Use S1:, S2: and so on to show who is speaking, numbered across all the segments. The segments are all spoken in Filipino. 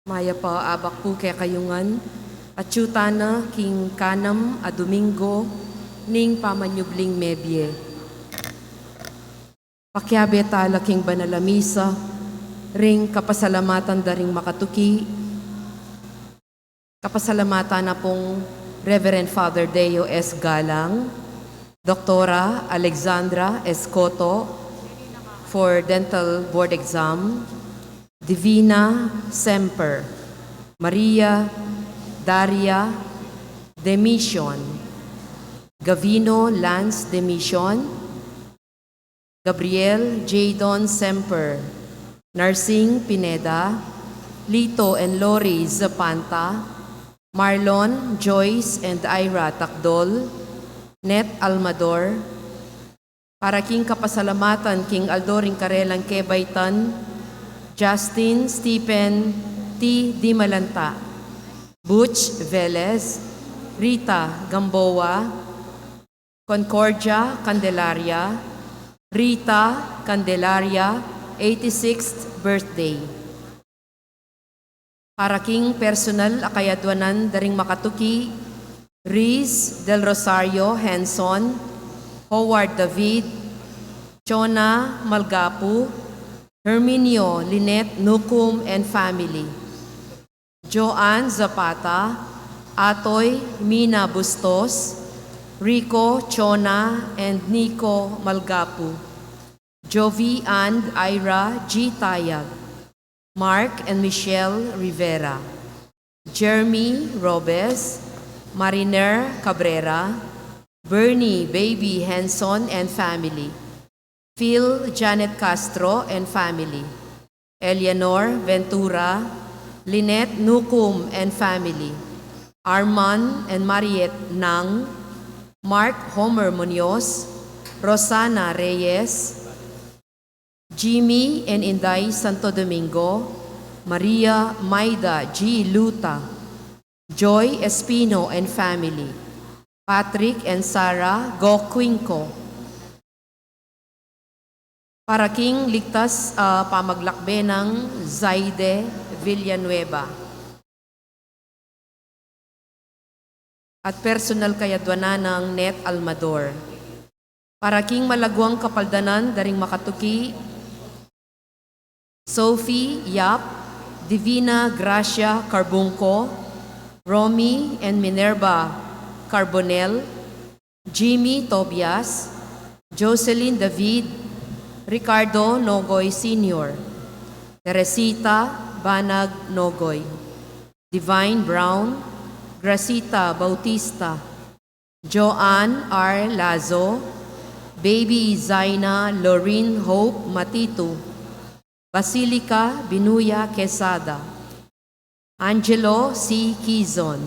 S1: Maya pa abak po kay kayungan, at na king kanam a Domingo, ning pamanyubling mebye. Pakyabe tala king banalamisa, ring kapasalamatan daring makatuki, kapasalamatan na pong Reverend Father Deo S. Galang, Doktora Alexandra Escoto for dental board exam, Divina Semper, Maria Daria Demission, Gavino Lance Demission, Gabriel Jadon Semper, Narsing Pineda, Lito and Lori Zapanta, Marlon, Joyce and Ira Takdol, Net Almador, para king kapasalamatan king Aldoring Karelang Kebaytan, Justin Stephen T. Dimalanta, Butch Velez, Rita Gamboa, Concordia Candelaria, Rita Candelaria, 86th birthday. Para king personal akayadwanan daring makatuki, Riz Del Rosario Henson, Howard David, Chona Malgapu, Herminio Lynette Nukum and family, Joanne Zapata, Atoy Mina Bustos, Rico Chona and Nico Malgapu, Jovi and Ira G. Tayag, Mark and Michelle Rivera, Jeremy Robes, Mariner Cabrera, Bernie Baby Henson and family, Phil Janet Castro and family, Eleanor Ventura, Lynette Nukum and family, Arman and Mariette Nang, Mark Homer Munoz, Rosana Reyes, Jimmy and Inday Santo Domingo, Maria Maida G. Luta, Joy Espino and family, Patrick and Sarah Goquinco. Para king ligtas pamaglakbe ng Zaide Villanueva. At personal kayadwanan ng Net Almador. Para king malagwang kapaldanan daring makatuki, Sophie Yap, Divina Gracia Carbunco, Romy and Minerva Carbonel, Jimmy Tobias, Jocelyn David, Ricardo Nogoy Sr., Teresita Banag Nogoy, Divine Brown, Gracita Bautista, Joanne R. Lazo, Baby Zaina Lorraine Hope Matitu, Basilica Binuya Quesada, Angelo C. Quizon,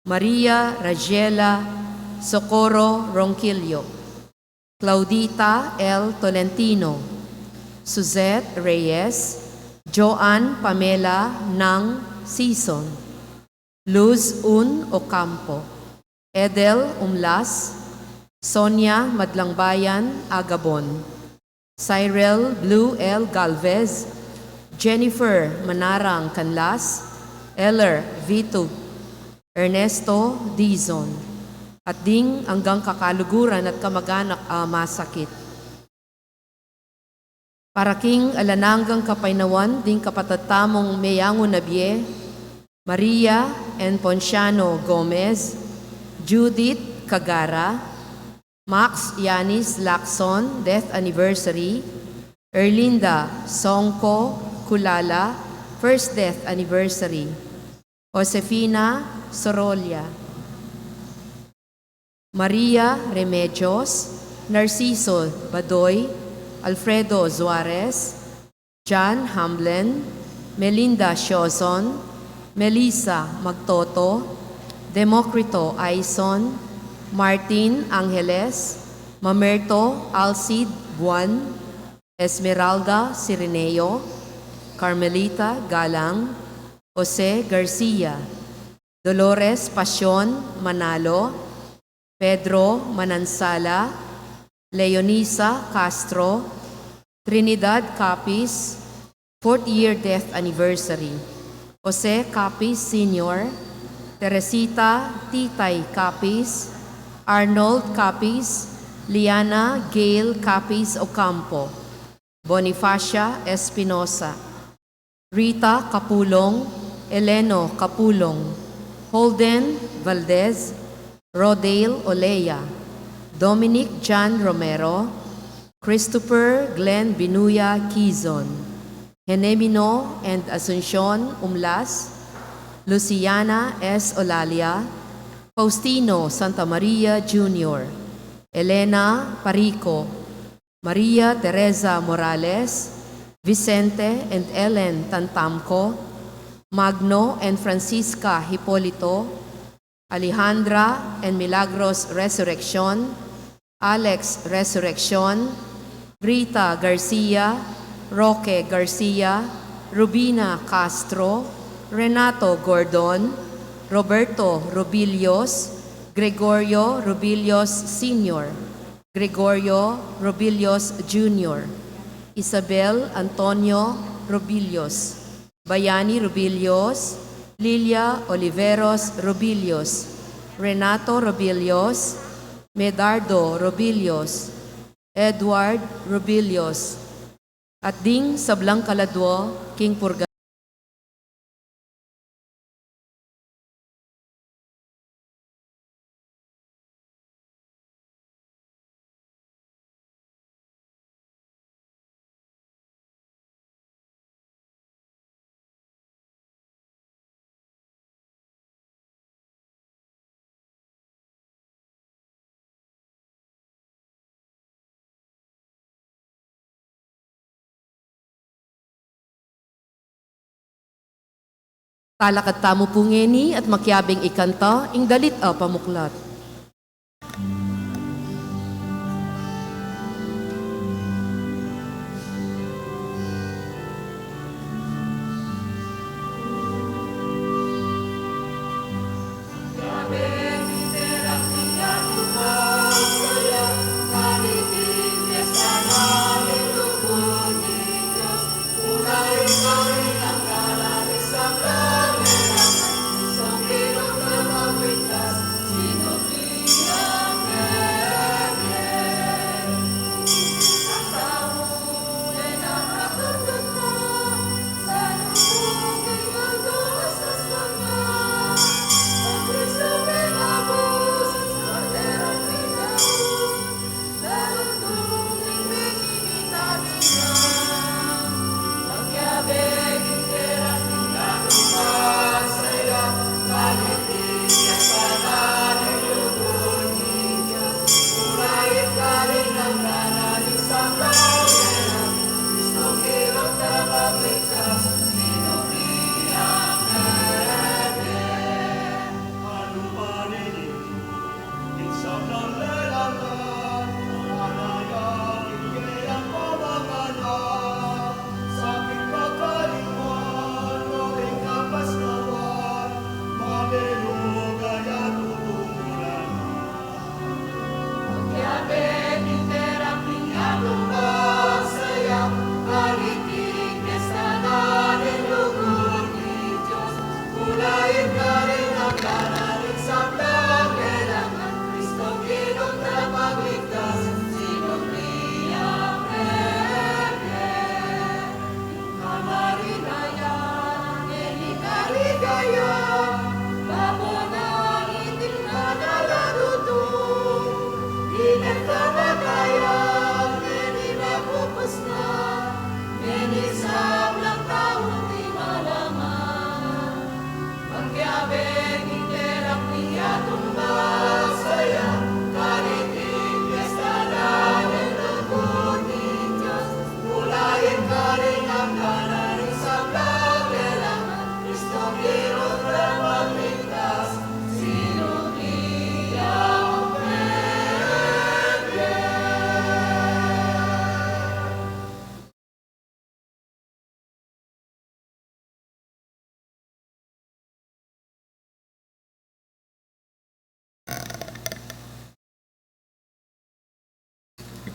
S1: Maria Ragela Socorro Ronquillo, Claudita L. Tolentino, Suzette Reyes, Joanne Pamela Nang Sison, Luz Un Ocampo, Edel Umlas, Sonia Madlangbayan Agabon, Cyril Blue L. Galvez, Jennifer Manarang Canlas, Eller Vitug, Ernesto Dizon, at ding hanggang kakaluguran at kamag-anak masakit. Para king alananggang kapainawan, ding kapatatamong Meyango Nabie, Maria and Ponciano Gomez, Judith Cagara, Max Yanis Lacson, death anniversary, Erlinda Songko Kulala, first death anniversary, Josefina Sorolla, Maria Remedios, Narciso Badoy, Alfredo Zuarez, John Hamblin, Melinda Shozon, Melissa Magtoto, Democrito Aison, Martin Angeles, Mamerto Alcid Buan, Esmeralda Sireneo, Carmelita Galang, Jose Garcia, Dolores Pasyon Manalo, Pedro Manansala, Leonisa Castro, Trinidad Capis, 4th year death anniversary, Jose Capiz Sr., Teresita Titay Capiz, Arnold Capiz, Liana Gail Capiz Ocampo, Bonifacia Espinosa, Rita Capulong, Eleno Capulong, Holden Valdez, Rodale Olea, Dominic John Romero, Christopher Glenn Binuya Quizon, Genemino and Asuncion Umlas, Luciana S. Olalia, Faustino Santa Maria Jr., Elena Parico, Maria Teresa Morales, Vicente and Ellen Tantamco, Magno and Francisca Hipolito, Alejandra and Milagros Resurrección, Alex Resurrección, Rita Garcia, Roque Garcia, Rubina Castro, Renato Gordon, Roberto Rubilios, Gregorio Rubilios Sr., Gregorio Rubilios Jr., Isabel Antonio Rubilios, Bayani Rubilios, Lilia Oliveros Rubilios, Renato Rubilios, Medardo Rubilios, Edward Rubilios, at ding sablang kaladwo, King Purga. Talakat tamo pungeni at makyabing ikanta, ing dalit a pamuklat.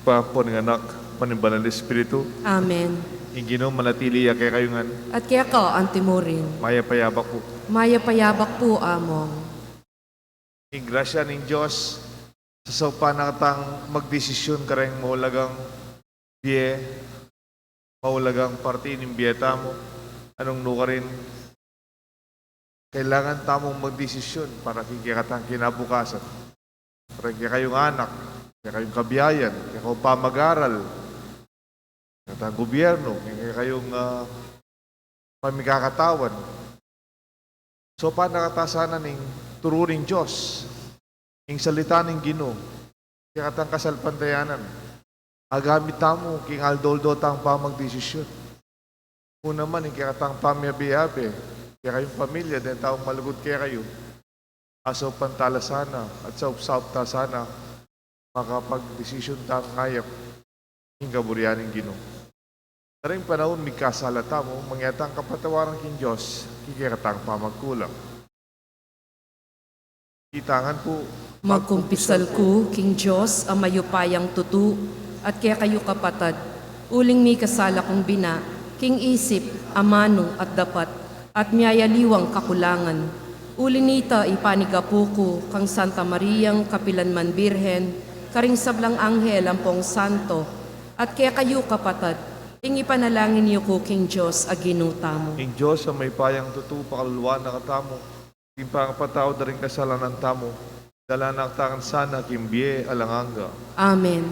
S2: Panginoon ng anak, panimbalan ng Espiritu.
S1: Amen.
S2: Ing Ginoo manatili kay kayungan,
S1: at kaya ka antimorin.
S2: maya payabak po.
S1: Maya payabak po among.
S2: Ing grasya ning Dios sa saupa nakatang magdesisyon kareng maulagang biye, maulagang parte ning biyeta mo. Anong nuka rin, kailangan tamong magdesisyon para kikatang kinabukasan. Para kayong anak, kayong kabiyayan, kayong pamag-aral, kayong gobyerno, kayong pamikakatawan. So, panakatasana ning tururing Diyos, ing salita ning Ginoo, kaya katang kasalpantayanan, agamit tamo, king aldoldo tang pamagdesisyon. Una man, ing kaya katang pamyabi-yabi, kaya kayong pamilya, din taong malugod kaya kayo, asaw pantala sana, at saupsaup ta sana, makapag-desisyon tang ngayap, ing kaburianing Ginoo. Karing panahon, may kasalata mo, mangyatang kapatawaran king Diyos, kikikatang pamagkulang. Itangan po,
S1: Magkumpisal ko, King Diyos, ang mayupayang tutu, at kaya kayo kapatad, uling mi kasala kong bina, king isip, amano at dapat, at miyayaliwang kakulangan. Uling nita ipanigapo ko, kang Santa Mariang Kapilanman Birhen, karing sablang anghel ang pong santo, at kaya kayo kapatad, ing ipanalangin niyo ko, King Diyos, aginuta mo.
S2: ing Diyos ang may payang tutu, pakaluluan na katamo, ing pangapatao na rin kasalanan tamo, dala na aktakan sana, kimbiye, alanganga.
S1: Amen.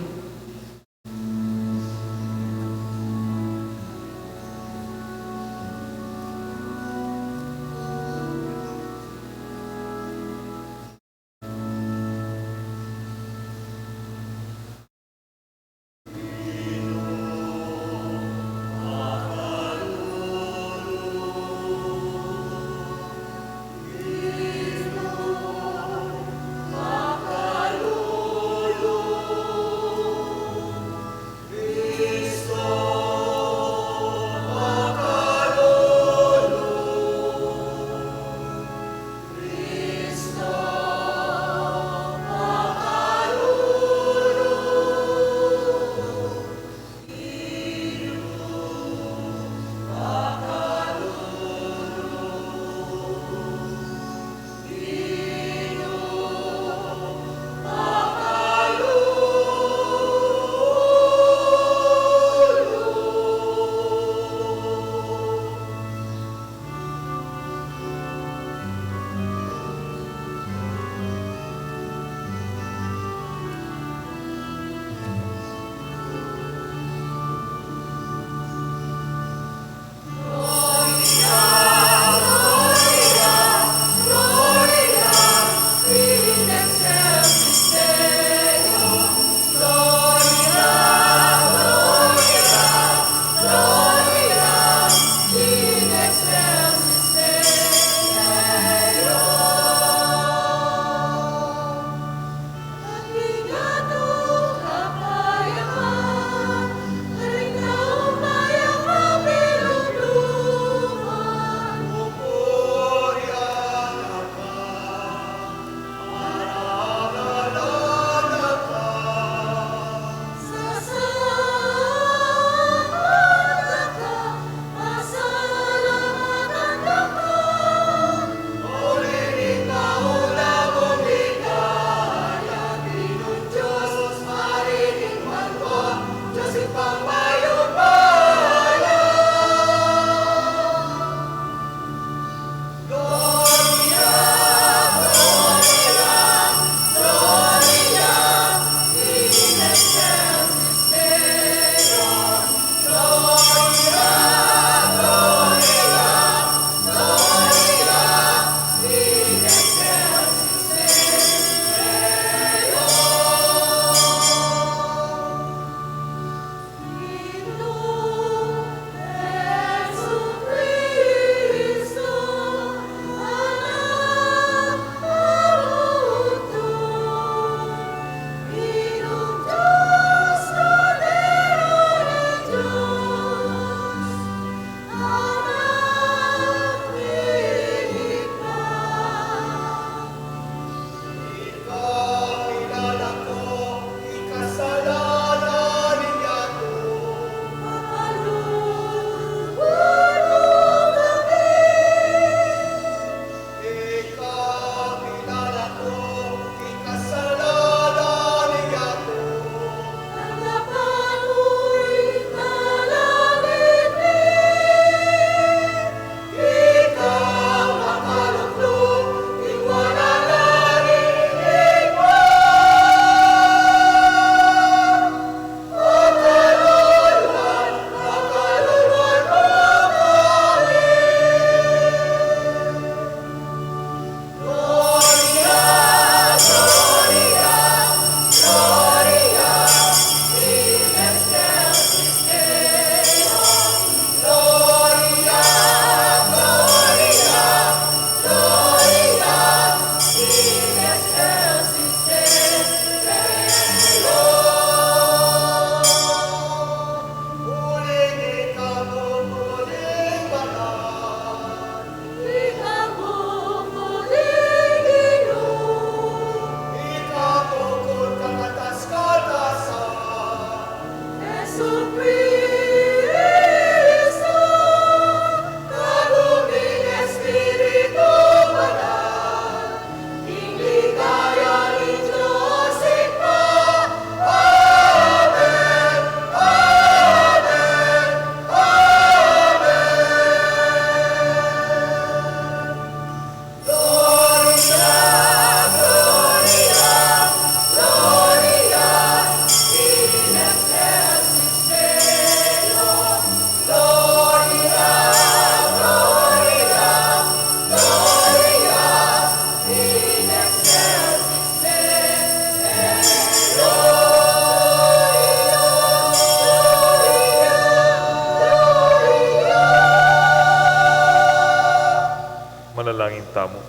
S2: panalangin tamo.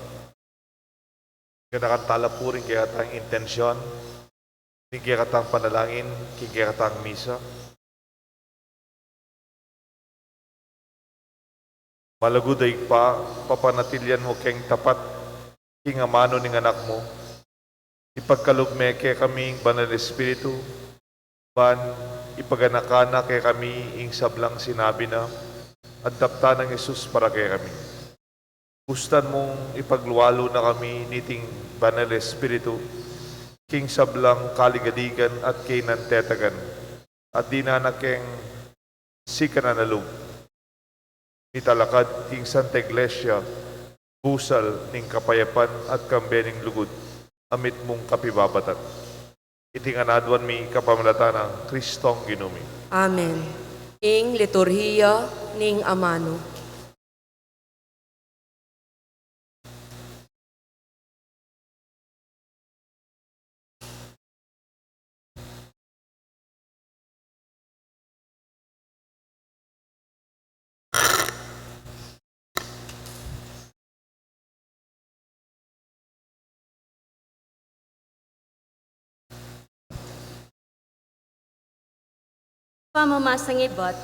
S2: Kaya talapurin kaya tang intensyon, kaya tang panalangin, kaya tang misa. Malaguday pa, papanatilyan mo keng tapat, king amano ning anak mo. Ipagkalugme kay kaming banal espiritu, ban ipaganakana kay kami ing sablang sinabi na, at dapta ng Yesus para kay kami. Gustan mong ipagluwalo na kami niting banal espiritu, king sablang kaligadigan at kay nantetagan, at di na nakeng sikananalug. Italakad king Santa Iglesia, busal ning kapayapan at kambening lugod, amit mong kapibabatan. Itinganadwan mi kapamalatan ng Kristong Ginumi.
S1: Amen. Ing liturhiya ning amano.
S3: Pamamasangibot,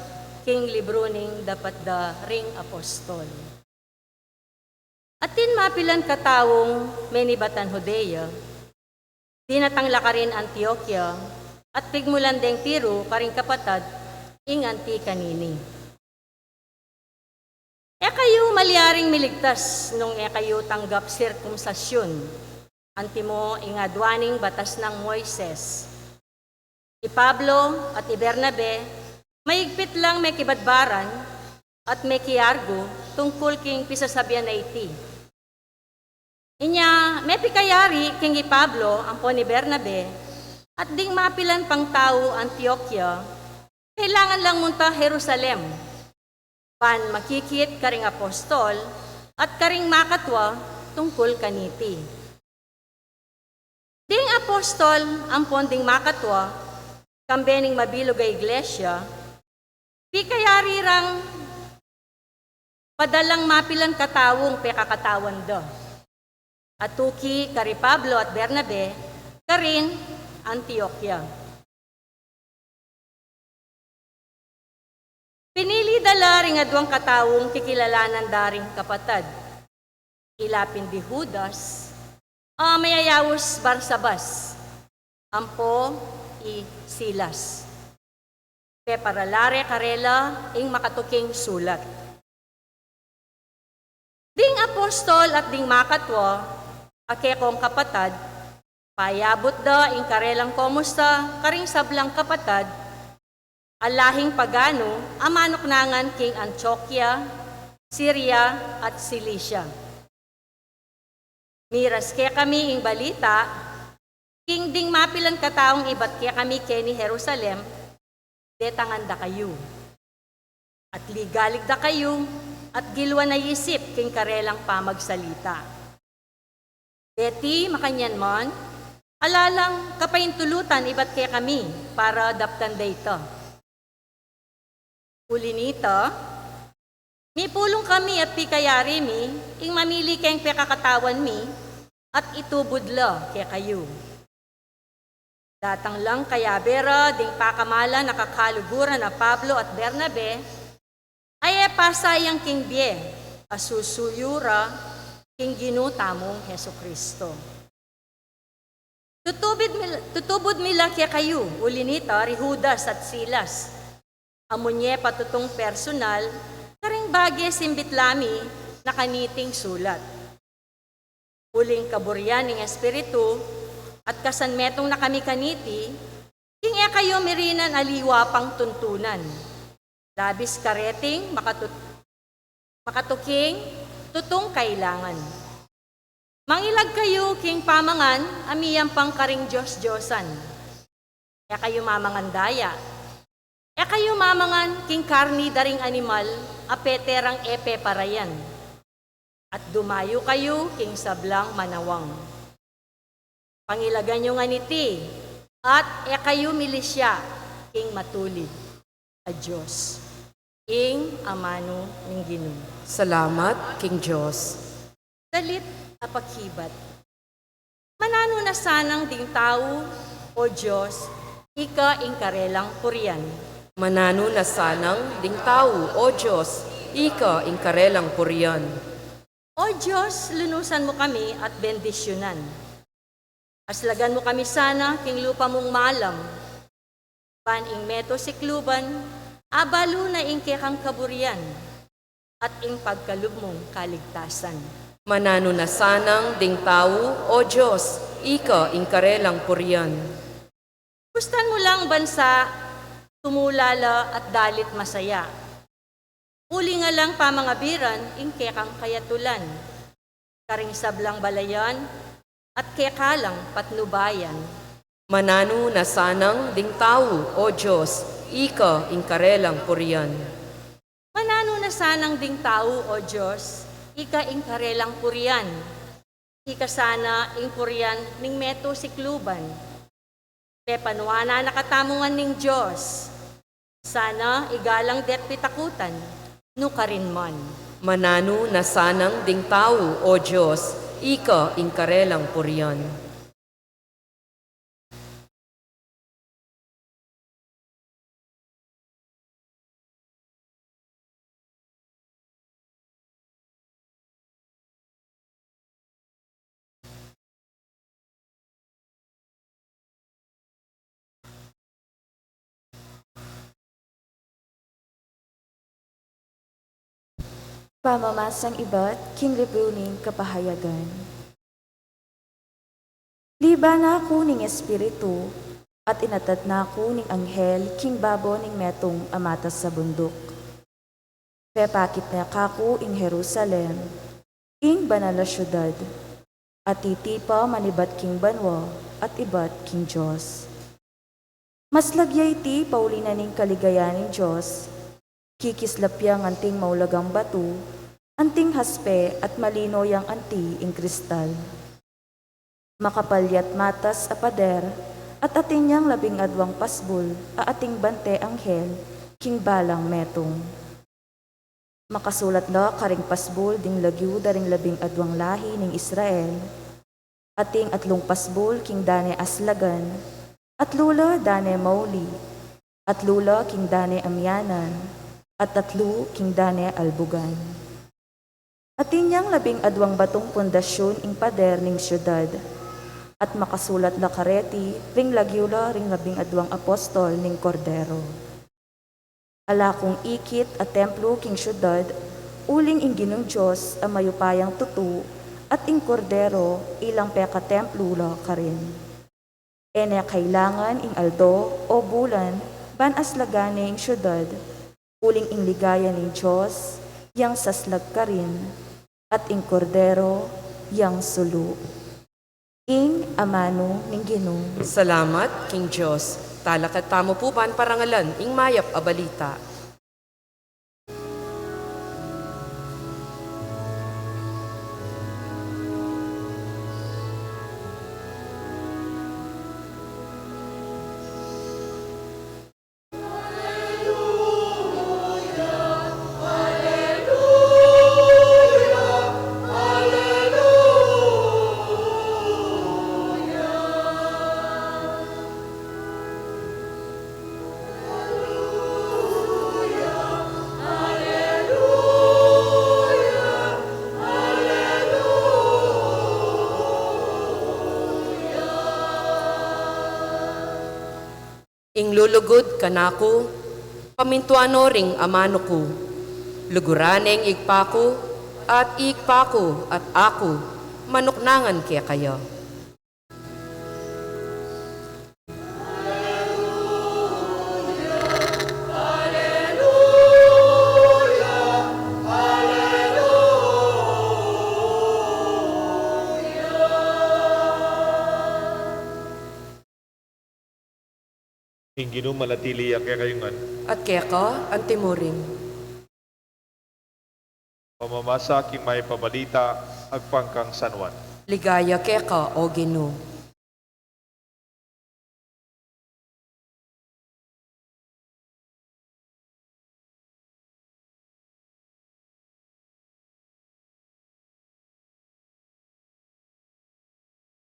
S3: king libro ning dapat da ring apostol. Atin mapilan katawong menibatan Hodea, dinatang lakarin Antioquia, at pigmulan deng Tiro karing kapatad, ing anti kanini. Kayo malyaring miligtas nung kayo tanggap sirkumsasyon, antimo ingadwaning batas ng Moises. Si Pablo at si Bernabe, maigpit lang may kibadbaran at may kiargo tungkol king pisasabihan na iti. Inya, may pikayari king Pablo ang po ni Bernabe at ding mapilan pang tao Antioquia, kailangan lang munta Jerusalem. Pan makikit karing apostol at karing makatwa tungkol kaniti. Ding apostol ang ponding makatwa, kambening mabilog ay iglesia, pikayari rang padalang mapilan katawong pekakatawan do. Atuki kari Pablo at Bernabe, karin Antioquia. Pinili dala ring adwang katawong kikilalanan daring kapatad. Ilapin di Judas, mayayawos Barsabas, ampo i Silas. Paralare karela ing makatuking sulat. Ding apostol at ding makatwa, akekong kapatad, payabot da ing karelang komusta, karing sablang kapatad, alahing pagano, amanok nangan king Antioquia, Syria at Cilicia. Miras ke kami ing balita, king ding mapilan kataong ibat kaya kami keni Jerusalem, detangan da kayo. At ligalig da kayo, at gilwa na yisip king karelang pamagsalita. Deti makanyan mon, alalang kapahintulutan ibat kaya kami para daptan da ito. Uli nito, mi pulong kami at pikayari mi, ing mamili kayong pekakatawan mi, at itubudla kaya kayo. Datang lang kaya bera ding pakamala nakakaluguran na Pablo at Bernabe, ay pasayang king bie, asusuyura, king ginutamong Heso Kristo. Tutubod mila kaya kayo, uli nita, Judas at Silas. Amunye patutong personal, karing bagay simbit lami na kaniting sulat. Uling kaburyan ng Espiritu, at kasanmetong na kami kaniti, king kayo mirinan aliwa pang tuntunan. Labis kareting, makatuking, tutong kailangan. Mangilag kayo, king pamangan, amiyang pang karing Diyos-Diyosan. Kayo mamangan daya. Kayo mamangan, king karni daring animal, apeterang epe parayan. At dumayo kayo, king sablang manawang. Pangilagan nyo nga niti, at kayo milisya, king matuli, a Diyos, ing amano ng Ginoo.
S1: Salamat, King Diyos.
S3: galit a paghibat. Manano na sanang ding tao, o Diyos, ika ingkarelang purian.
S1: Manano na sanang ding tao, o Diyos, ika ingkarelang purian.
S3: O Diyos, lunusan mo kami at bendisyonan. Aslagan mo kami sana king lupa mong malam. Paning meto sikluban, abalo na ing kekang kaburian, at ing pagkalub mong kaligtasan.
S1: Manano na sanang ding tao, o Diyos, ika ingkarelang purian.
S3: Gustan mo lang bansa, tumulala at dalit masaya. Uli nga lang pamangabiran, ing kekang kayatulan. Karing sablang balayan, at kekalang patnubayan.
S1: Manano na sanang ding tao, o Diyos, ika ingkarelang purian.
S3: Manano na sanang ding tao, o Diyos, ika ingkarelang purian. Ika sana ing purian ning meto sikluban. Pepanuana nakatamungan ning Diyos. Sana igalang det pitakutan, no karin man.
S1: Manano na sanang ding tao, o Diyos, ika ingkarelang purian.
S4: Pamamasang iba't kinglibuning kapahayagan. Liba na ako ning espiritu, at inatad na ako ning anghel king babo ning metong amatas sa bundok. Pepakit na kako ing Jerusalem, ing banal na syudad, at titipa manibat king banwa at ibat king Diyos. Mas lagyay ti paulina ning kaligayan ning Diyos, kikislapyang anting maulagang batu, anting haspe at malino yang anti ing kristal. Makapalyat matas a pader, at ating niyang labing adwang pasbul, a ating bante anghel, king balang metong. Makasulat la karing pasbul ding lagyu daring labing adwang lahi ning Israel, ating atlong pasbul king dane aslagan, at lula dane mauli, at lula king dane amyanan, at tatlo king dane albugan. At inyang labing adwang batong pundasyon ing pader ning syudad, at makasulat la kareti ring lagyula ring labing adwang apostol ning kordero. Ala kong ikit at templo king syudad, uling ing ginong Diyos a mayupayang tutu, at ing kordero ilang peka templo la karin. Ene kailangan ing aldo o bulan, ban aslagane ing syudad, uling ing ligaya ning Diyos, yang saslag karin, at ing kordero, yang sulu. Ing amano ning Ginoo.
S1: Salamat, King Diyos. Talakat tamo po parangalan, ing mayap a balita. Ing lulugod kanako, pamintuano ring amano ko, luguraneng igpako, at igpako at ako, manuknangan kaya kayo.
S2: Ing Ginoo malatili kaya kayungan.
S1: At kaya ka, antimuring.
S2: Pamamasa king may pabalita, agpangkang sanwan.
S1: Ligaya kaya ka, o Ginoo.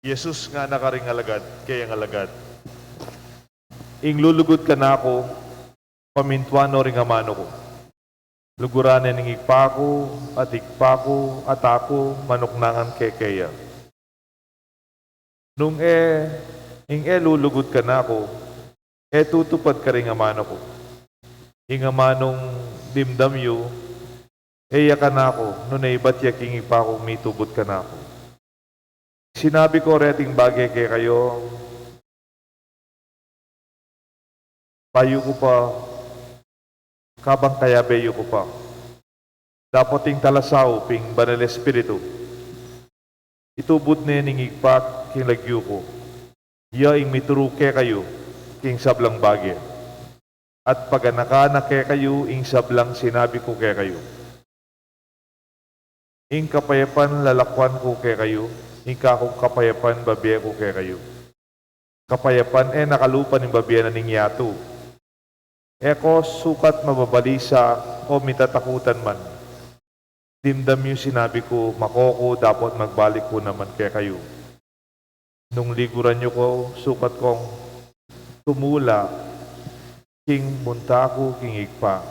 S2: Jesus nga nakaring alagad, kaya alagad. Ing lulugod ka na ako, pamintuan o ring amano ko. Luguranan ng ikpako, at ako, manuknangan kekeya. Nung lulugod ka na ako, tutupad ka ring amano ko. Ing amanong dimdam yu, ka na ako, nung iba't yaking ikpako, mitubot ka na ako. Sinabi ko reting bagay kay kayo, payo ko pa, kabang kayabeyo ko pa. Dapat ting talasaw, ping banal espiritu. Itubod na ning igpat, king lagyo ko. Ya ing mituro ke kayo, king sablang bagay. At paganakana ke kayo, ing sablang sinabi ko ke kayo. Ing kapayapan lalakwan ko ke kayo, ing kakong kapayapan babiya ko ke kayo. Kapayapan nakalupan ng babiya na ning yato. Eko sukat mababalisa o mitatakutan man. Dimdam yung sinabi ko, makoko dapat magbalik ko naman kaya kayo. Nung liguran nyo ko, sukat kong tumula, king munta ko, king igpa.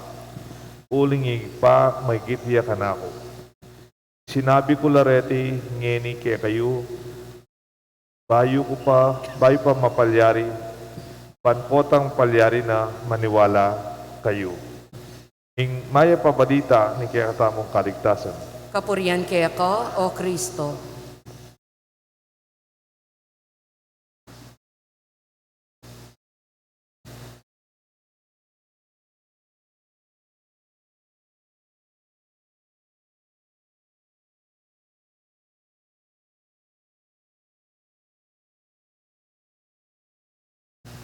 S2: Uling igpa, may gitya ka na ako. Sinabi ko lareti, ngeni kaya kayo. Bayo pa mapalyari, panpotang palyari na maniwala kayo. Ing maya pabalita ni kaya katamong kaligtasan.
S1: Kapurian kaya ka, O Kristo.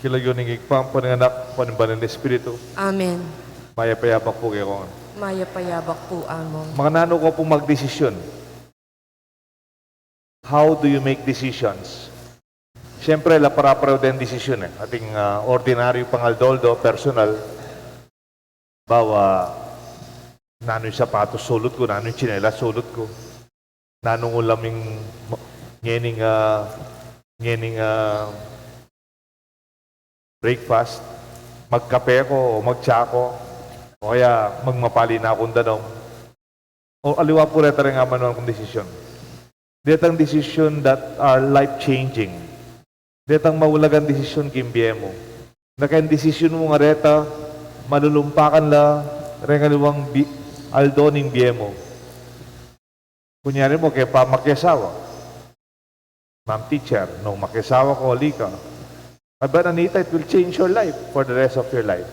S2: Kilagyo ng igpang pananganak, panimbanan ng Espiritu.
S1: Amen.
S2: Maya payapak po kayo.
S1: Maya payabak po amon.
S2: Mga nano ko pong magdesisyon. How do you make decisions? Siyempre, laparapraw din desisyon eh. Ating ordinaryo pangaldoldo, personal. Bawa, nano yung sapatos sulot ko, nano yung tsinelas sulot ko. Nanong ulaming ngening breakfast, magkape ko o magtsa ko, o kaya magmapali na akong danong. O aliwa po reta rin nga manuang kong desisyon. Detang desisyon that are life-changing. Detang maulagan desisyon kimbiye mo. Nakain desisyon mo nga reta, malulumpakan la, rin aliwang aldoning biye mo. Kunyari mo, kaya pa makyasawa. Ma'am teacher, nung makyasawa ko, halika. Aba, Anita, it will change your life for the rest of your life.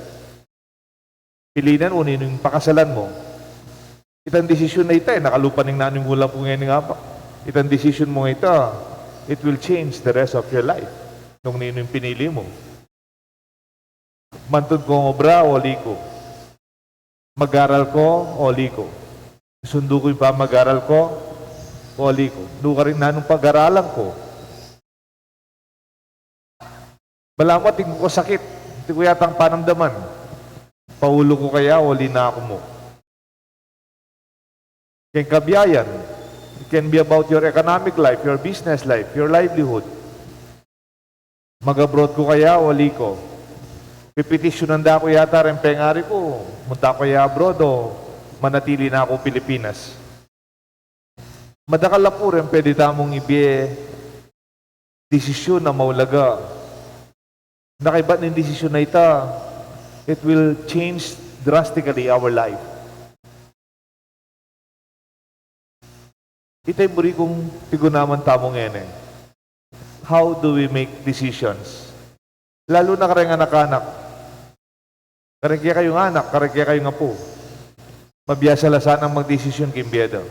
S2: Pilinan mo, yung pakasalan mo. Itang desisyon na ito, nakalupan ng nanong ulam po ngayon nga pa. Itang desisyon mo ito, it will change the rest of your life. Nung nino yung pinili mo. Mantod ko obra, o liko. Mag-aral ko, o liko. Sundo ko yung pa mag-aral ko, o liko. Doon ka rin nanong pag-aralan ko. Malamat, tingin ko sakit. Hindi ko yatang panamdaman. Paulo ko kaya o linako mo. Kaya kabiyayan. It can be about your economic life, your business life, your livelihood. Mag-abroad ko kaya o liko. Pipetisyonan da ako yata rin pengari ko. Munta ko kaya abroad o manatili na ako Pilipinas. Madakala po rin pwede tamong ibiye desisyon na maulaga. Nakaibat ng desisyon na ito, it will change drastically our life. Itay buri kong tigunaman tamong ene. How do we make decisions? Lalo na kareng anak-anak. Kareng kaya kayong anak, kareng kaya kayong apo. Mabiyasa la sanang magdesisyon kimbieda.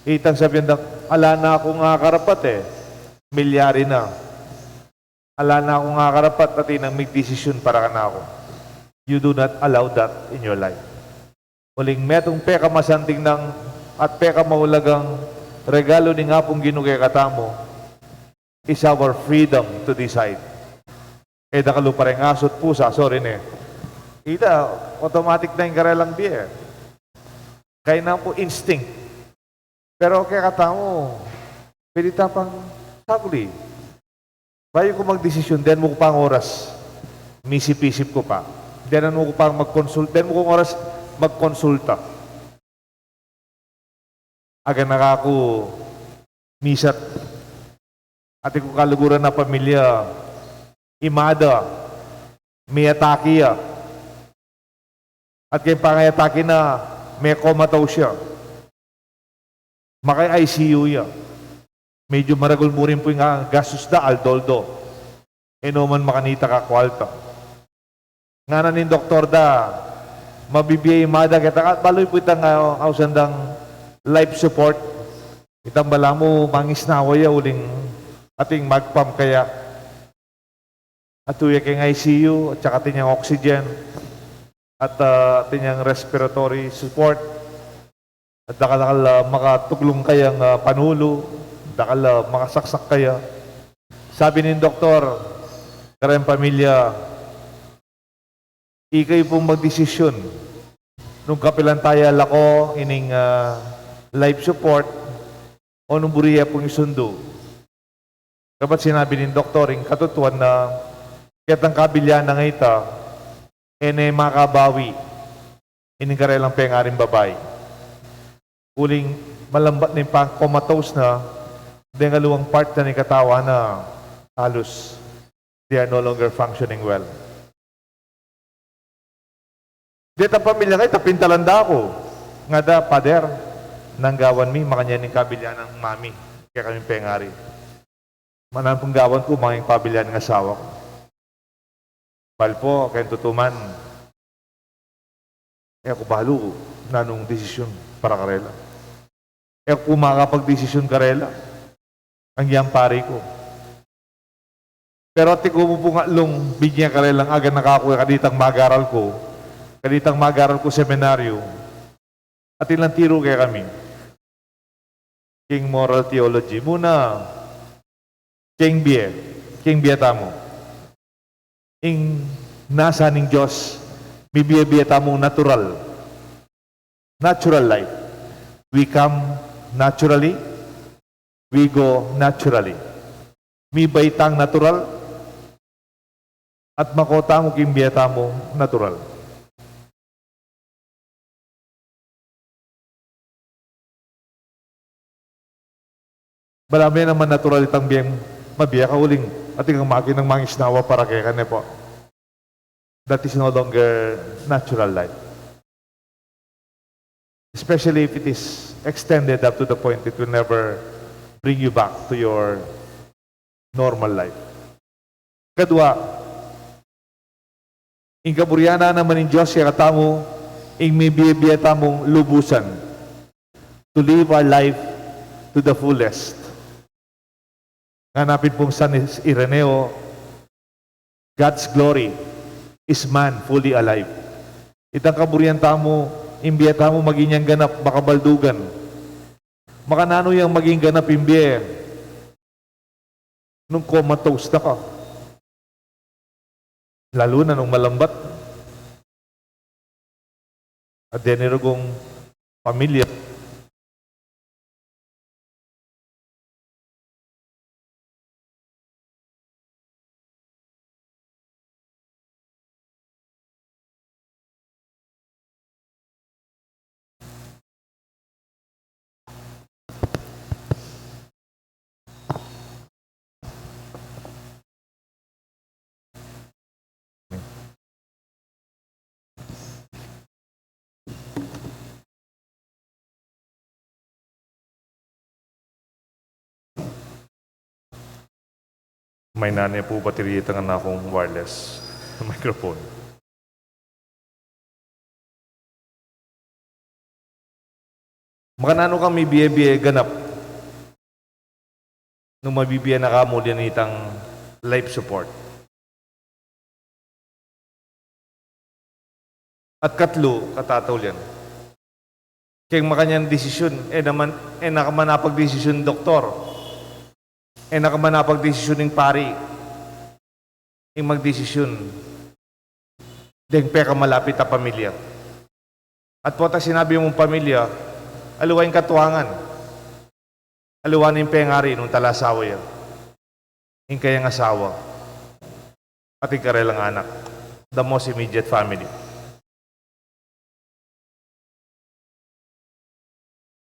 S2: Itang sabihin na, ala na ako nga karapat eh. Milyari na. Ala na ako nga karapat pati nang make decision para ka na ako. You do not allow that in your life. Muling metong peka masanting ng at peka maulagang regalo ni nga pong ginugay katamo is our freedom to decide. Dakalu pa rin asot pusa, sorry ne. Ida, automatic na yung karelang biye. Kaya na po instinct. Pero kaya katamo, pwede tapang Saguli. Bayo ko magdesisyon, then mo ko pa ang oras. Misip-isip ko pa. Then mo ko pa mag-consult. Then mo ko oras magkonsulta. Aga nakako misat. Ati ko kaluguran na pamilya. Imada. May atake ya. At kaya pangayatake na may komataw siya. Makay ICU ya. Medyo maragol mo rin po yung gastos da, aldoldo. E no man makanita ka kwalta. Nga na ni doktor da, mabibiyay mada kita, baloy po itang ausandang life support. Itang bala mo, mangisnawa ya uling ating magpam kaya. At tuya kayong ICU, at saka tinyang oxygen, at tinyang respiratory support, at dakal makatuglong kayang panulo, dakal makasaksak kaya. Sabi ni doktor, karayang pamilya, ikay pong magdesisyon. Nung kapilan tayo lako, ining life support, o nung buriya pong isundo. Kapat sinabi ni doktor, yung katutuan na, kaya't ang kabilyan na ngayta, ene makabawi, ining karelang pengaring babay. Uling malambat na yung pang comatose na, dahil ngaluang part na ni katawa na halos they are no longer functioning well. Dito ang pamilya kayo, tapintalanda ako. Nga da, pader, nanggawan mi, makanya ng kabilyan ng mami, kaya kami pengari. Manan pong gawan ko, mga yung pabilyan ng asawa ko. Bal po, kayong tutuman. Eh ako balo, nanong desisyon para karela. Eh ako makakapag-desisyon karela. Ang iyang pari ko. Pero ati ko mo po nga long bigyan karelang aga nakakuha kaditang magaral ko seminaryo. At ilang tiro kaya kami. King Moral Theology. Muna, King Biya tamo. Ing nasa ning Diyos, bibiya tamo natural life. We come naturally, we go naturally. Mi baitang natural, at makota mo kimbiyata mo natural. Marami naman natural itang biyang mabiya ka uling at ang makin ng mangisnawa para kaya kanya po. That is no longer natural life. Especially if it is extended up to the point it will never bring you back to your normal life. Kadua, ing kaburyana naman ng Diyos kaya katamo, ing may biyabiyata mong lubusan to live our life to the fullest. Hanapin pong San Ireneo, God's glory is man fully alive. Itang kaburyan tamo, imbiyata mo maging yang ganap, makabaldugan. Makanano yung maging ganap imbiye nung comatose na ka. Lalo na nung malambat. At denirugong pamilya. May nanay po baterya tangan akong wireless microphone. Makanano kang may biye-biye ganap nung mabibiya na kamo din itang life support. At katlo, katataw yan. Kaya makanyang desisyon, nakamanapag-desisyon doktor. Nakamanapag-desisyon ng pari. Magdesisyon. Deng peka malapit na pamilya. At po ta sinabi mong pamilya, aluwain katuwangan. Aluwain yung pengari nung talasawa yan.
S5: ing kayang asawa, at ing karelang anak, the most immediate family.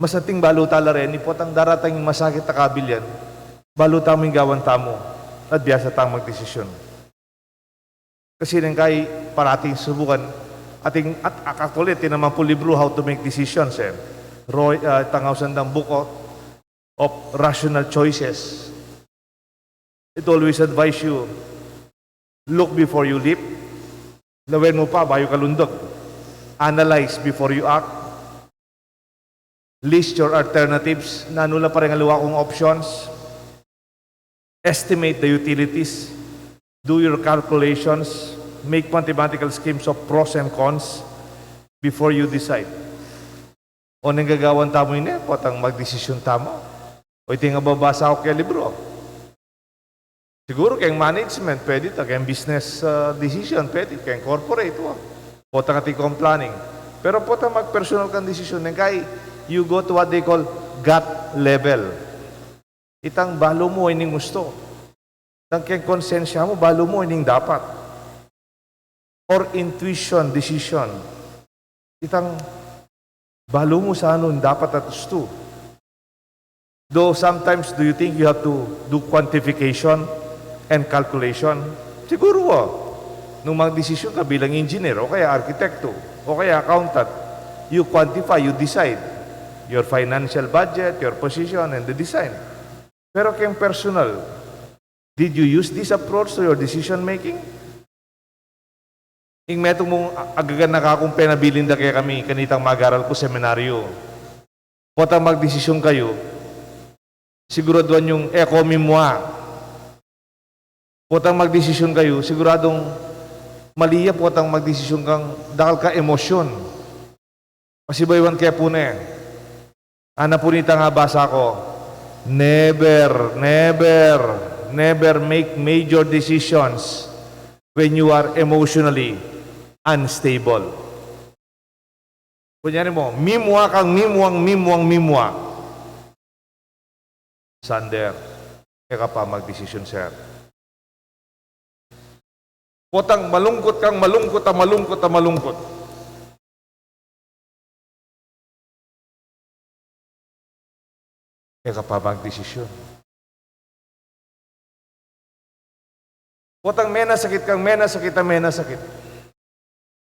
S5: Masating baluta la rin, ipotang daratang masakit na kabilyan, baluta mo yung gawan tamo, at biyasa tang magdesisyon. Kasi nang kay parating subukan, at actually, tinaman po libro, How to Make Decisions, tangaw sandang book of rational choices. It always advise you, look before you leap, lawen mo pa, bayo kalundog. Analyze before you act, list your alternatives, nanula pa rin ang luwa kong options, estimate the utilities, do your calculations, make mathematical schemes of pros and cons before you decide. O nang gagawan tamo yun potang magdesisyon tamo. O iti nga babasa ako kaya libro. Siguro kayong management, pwede ito. Kayong business decision, pwede. Kayong corporate, potang ati kong planning. Pero potang mag-personal kang decision, nang kay you go to what they call gut level. Itang balo mo ining gusto. Itang kayong konsensya mo, balo mo ining dapat. Or intuition, decision. Itang balo mo sa anong dapat at gusto. Though sometimes do you think you have to do quantification and calculation? Siguro nung mag-desisyon ka bilang engineer o kaya arkitekto o kaya accountant, you quantify, you decide your financial budget, your position, and the design. Pero kayong personal, did you use this approach to your decision making? Ing metong mong agagan nakakong penabilinda kaya kami kanitang mag-aral ko seminaryo. Potang magdesisyon kayo, siguraduhan yung ekomimwa. Potang magdesisyon kayo, siguradong maliya potang magdesisyon kang dakal ka emosyon. Pasibaywan kaya po na Ana po nita nga basa ko, never make major decisions when you are emotionally unstable. Kunyari mo, mimwa kang mimwa. Sander, kaya ka pa magdesisyon, sir. Potang malungkot kang malungkot. Kaya ka pa magdesisyon. Potang mena sakit.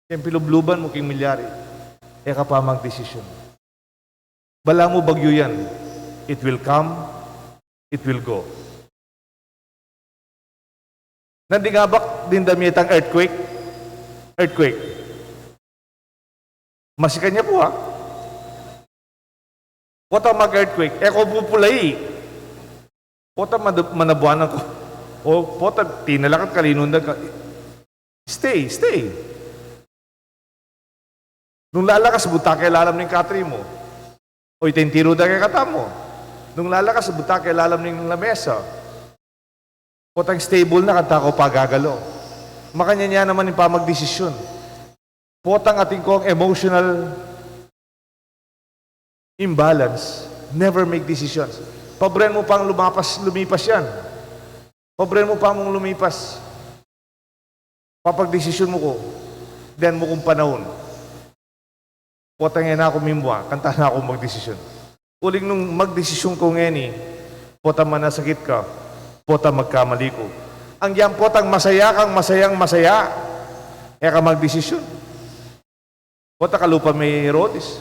S5: Kaya pilubluban mo king milyari. Kaya ka pa magdesisyon. Bala mo bagyo yan. It will come, it will go. Nandingabak din damitang earthquake. Masikan niya po Potang mag-earthquake. Eko pupulay. Potang manabuanan ko. O potang tinalakat kalinundan ka. Stay. Nung lalakas, butake lalam ng katri mo. O itintiro da kay kata mo. Nung lalakas, butake lalam ng lamesa. Potang stable na kanta ko pagagalo. Makanya niya naman yung pamagdesisyon. Potang ating kong emotional imbalance. Never make decisions. Pabren mo pang lumipas yan. Pabren mo pa mong lumipas. Papagdesisyon mo ko. Then mo kong panahon. Potang yan ako mimwa. Kanta na ako magdesisyon. Uling nung magdesisyon ko ngeni, potang manasakit ka. Potang magkamali ko. Ang yan potang masaya kang masaya. Ka magdesisyon. Potang kalupa may rodis.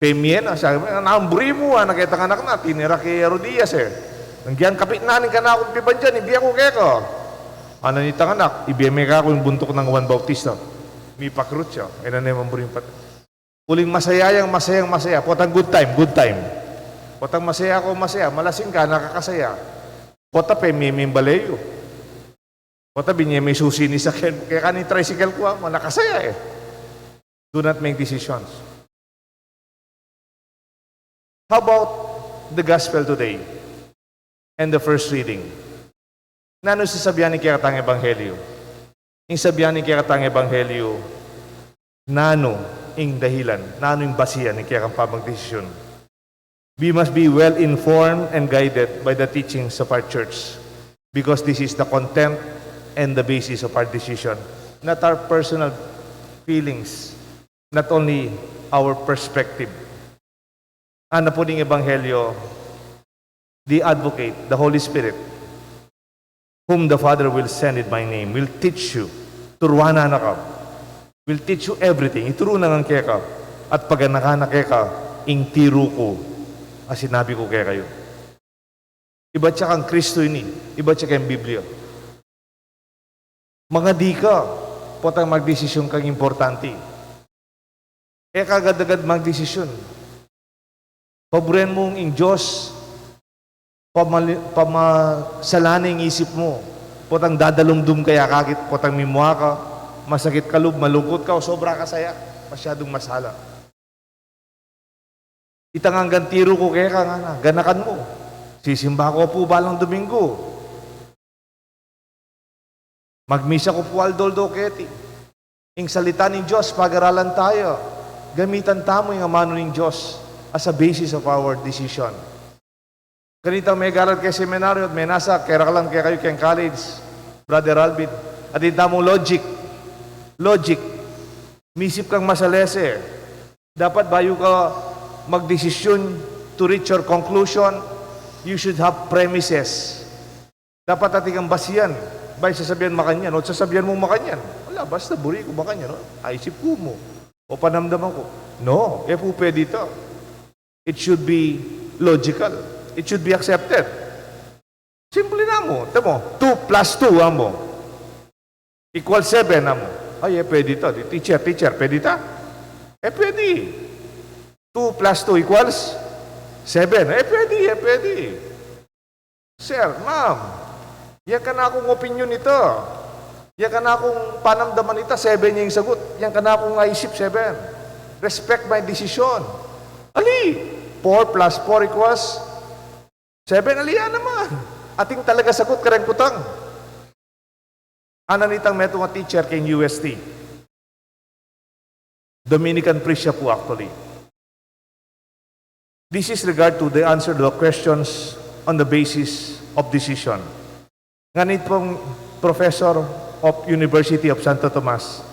S5: Pemien, sabi mo, naamburi mo, nakita ka anak na, tinira kay Herodias Nangyan, kapit nanin ka na akong piban dyan, ibiya ko kaya ko. Ano nita ka anak, ibiya may ka ako yung buntok ng Juan Bautista. May pakrut siya, na naman buring pat. Uling masaya. Potang good time. Potang masaya, malasing ka, nakakasaya. Pota may balayo. Pota binye may susi ni sakyan, kaya kanin tricycle ko, nakasaya Do not make decisions. How about the gospel today and the first reading? Nano sasabihan ni Kiratang Ebanghelyo? Yung sabihan ni Kiratang Ebanghelyo, nano ing dahilan, nano yung basihan ni Kiratang pamagdesisyon. We must be well informed and guided by the teachings of our church. Because this is the content and the basis of our decision, not our personal feelings, not only our perspective. Ano po ng Ebanghelyo, the advocate, the Holy Spirit, whom the Father will send in my name, will teach you, turuanan na ka, will teach you everything. Ituro na ng kaya ka, at pag nakana kaya ka, ing tiro ko, as sinabi ko kaya kayo. Iba siya kang Kristo ini, iba siya kang Biblia. Mga di ka, potang magdesisyon kang importante. Kaya kagad-agad magdesisyon. Paboren mong ing Diyos, pamasalaning isip mo, potang dadalumdum kaya kakit, potang mimwa ka, masakit ka loob, malungkot ka, o sobra ka saya, masyadong masala. Itangang tiro ko kaya ka nga, ganakan mo. Sisimba ko po balang Domingo. Magmisa ko po aldoldo keti. Ing salita ng Diyos, pag-aralan tayo. Gamitan tamo yung amano ng Diyos as a basis of our decision. Ganitang may garal kay seminaryo at may nasa, kaya lang kaya kayo kayong college, Brother Alvin. At yung tamong logic. Logic. Misip kang masalese. Dapat bayo ka magdesisyon to reach your conclusion, you should have premises. Dapat ating ang basiyan. Bay, sasabihan makanyan, o sasabihan mong makanyan. Wala, basta buri ko makanyan. No? Aisip ko mo. O panamdaman ko. No, po pwede ito. It should be logical. It should be accepted. Simple na mo. Tamo, 2 plus 2 mo. Equal 7 mo. Ay, pwede ito. Teacher, pwede ito? Pwede. 2 plus 2 equals 7. Pwede. Sir, ma'am, yan ka na akong opinion nito. Yan ka na akong panamdaman nito. 7 yung sagot. Yan ka na akong isip 7. Respect my decision. Ali, 4 plus 4 equals 7. Ali, yan naman. Ating talaga sagot ka rin putang. Ananitang meto nga teacher kay UST. Dominican priest siya po actually. This is regard to the answer to the questions on the basis of decision. Nganit pong professor of University of Santo Tomas,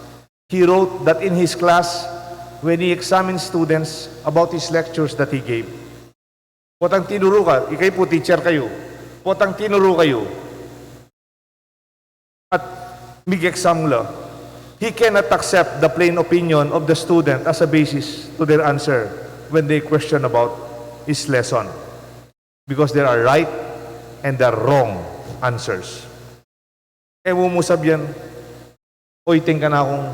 S5: he wrote that in his class, when he examined students about his lectures that he gave, potang tinuro ka, ikay po teacher kayo, potang tinuro kayo, at mig-exam la, he cannot accept the plain opinion of the student as a basis to their answer when they question about his lesson. Because there are right and there are wrong answers. Ewo mo sabyan, oy, ting ka na akong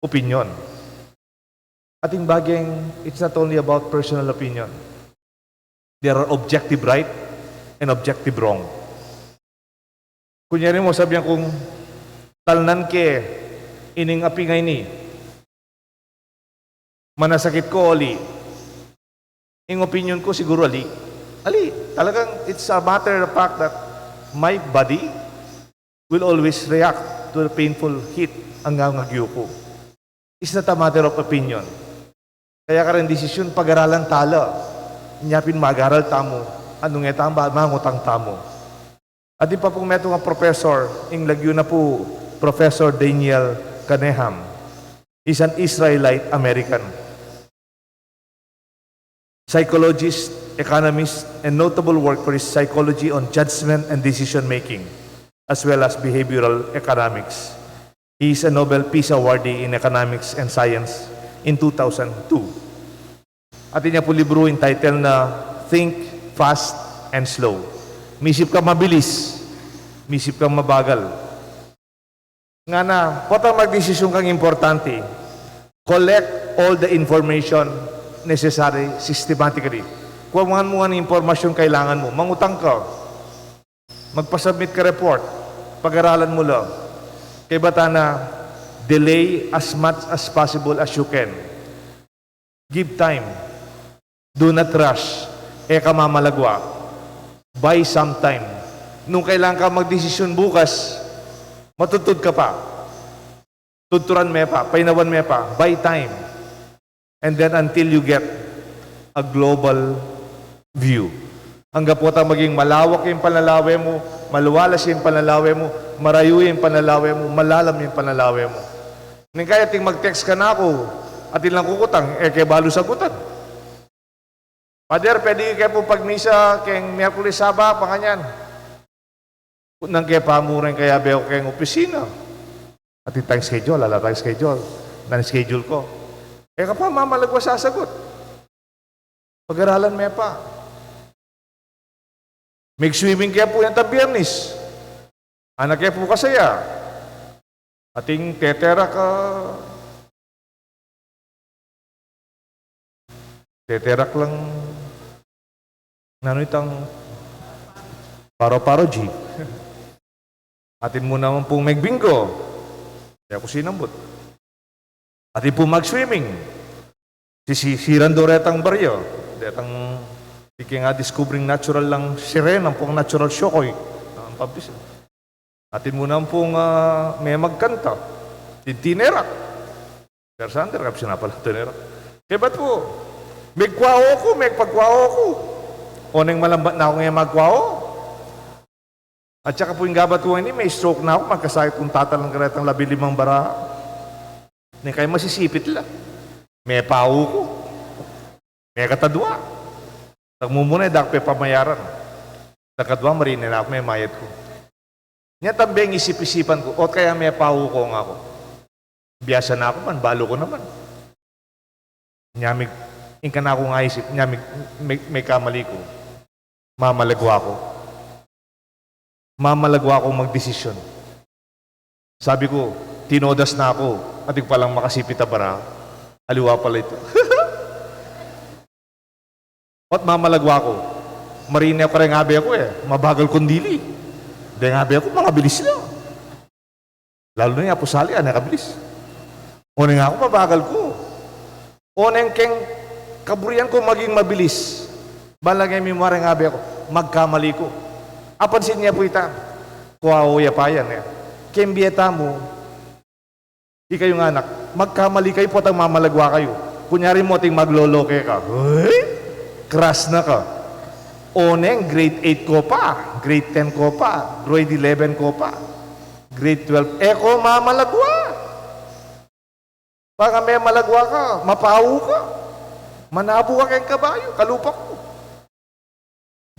S5: opinion. Ating bagay, it's not only about personal opinion. There are objective right and objective wrong. Kunyari mo sabyan kung talnan ke ining apingay ni, manasakit ko, oli. Ing opinion ko siguro, ali. Ali, talagang it's a matter of fact that my body will always react to the painful heat hanggang agyo ko. It's not a matter of opinion. Kaya ka rin desisyon, pag-aralan tala. Inyapin mag-aral tamo. Anong etang ba, mangutang tamo. At di pa pong meto nga professor, ing lagyo na po, Professor Daniel Kahneman. He's an Israelite American. Psychologist, economist, and notable work for his psychology on judgment and decision-making, as well as behavioral economics. He is a Nobel Peace Awardee in Economics and Science in 2002. At niya po libro entitled na Think Fast and Slow. Misip ka mabilis, misip ka mabagal. Nga na, potang magdesisyon kang importante, collect all the information necessary systematically. Kung mo ang impormasyon kailangan mo, mangutang ka, magpasubmit ka report, pag-aralan mo lang. Kaya bata na, delay as much as possible as you can. Give time. Do not rush. Ka mamalagwa. Buy some time. Nung kailangan ka magdesisyon bukas, matutod ka pa. Tuturan me pa, painawan me pa. Buy time. And then until you get a global view. Hanggang po maging malawak yung panlalawe mo, maluwalas yung panalawe mo, marayo yung panalawe mo, malalam yung panalawe mo. Nang kaya ting mag-text ka na ako, at ilang kukutang, kaya balo sagutan. Pader, pwede kayo po pagmisa, kayong Miyerkules Saba, panganyan. Nang kaya pamurin kaya beho kayong opisina. At yung tayong schedule, tayong schedule. Nan-schedule ko. Ka pa, mamalagwa sasagot. Pag-aralan mo pa. Mag-swimming kaya po yan ta Biyernes. Anak kaya po kasaya. Ating tetera ka. Teterak lang nano itang paro-paro G. Atin mo naman pong magbingo. Kaya ko sinambot. Atin po mag-swimming. Sisiran do retang baryo. Retang nga discovering natural lang siren, ang pong natural shokoy. Ang pabis. Atin mo naman pong may magkanta. Tinerak. Persander, kapsi na pala tinerak. Kaya ba't po? Megkwao ko, megpagkwao ko. O nang malambat na ako ngayon magkwao. At saka po yung gabat ko ngayon, may stroke na ako, magkasakit kong tatalang karetang 15 bara. Hindi kayo masisipit lang. May pao ko. May katadwa. Tagmumuna, dakpe pamayaran. Takadwa, marinin na ako, may mayat ko. Nga tambeng isip-isipan ko, o kaya may pao ko nga ako. Biyasa na ako man, balo ko naman. Nyamig, ingka na ako nga isip, nyamig, may kamali ko. Mamalagwa ko. Mamalagwa akong magdesisyon. Sabi ko, tinodas na ako, at yung palang makasipit na bara, aliwa pala ito. At mamalagwa ko, marina ko rin ngabi ako mabagal kundili. Dahil ngabi ako, mga bilis lang. Lalo na yung apusali, nakabilis. Una nga ako, mabagal ko. Una yung keng kaburian ko maging mabilis. Balagay may mga ngabi ako, magkamali ko. Apansin niya po ita, kuwauya pa yan. Kembiyeta mo, ikayong anak, magkamali kayo po at mamalagwa kayo. Kunyari mo ating magloloke ka. Hey! Crush na ka. Oneng, grade 8 ko pa, grade 10 ko pa, grade 11 ko pa, grade 12. Eko, mamalagwa. Baka may malagwa ka, mapaw ka. Manabo ka kayong kabayo, kalupak ko.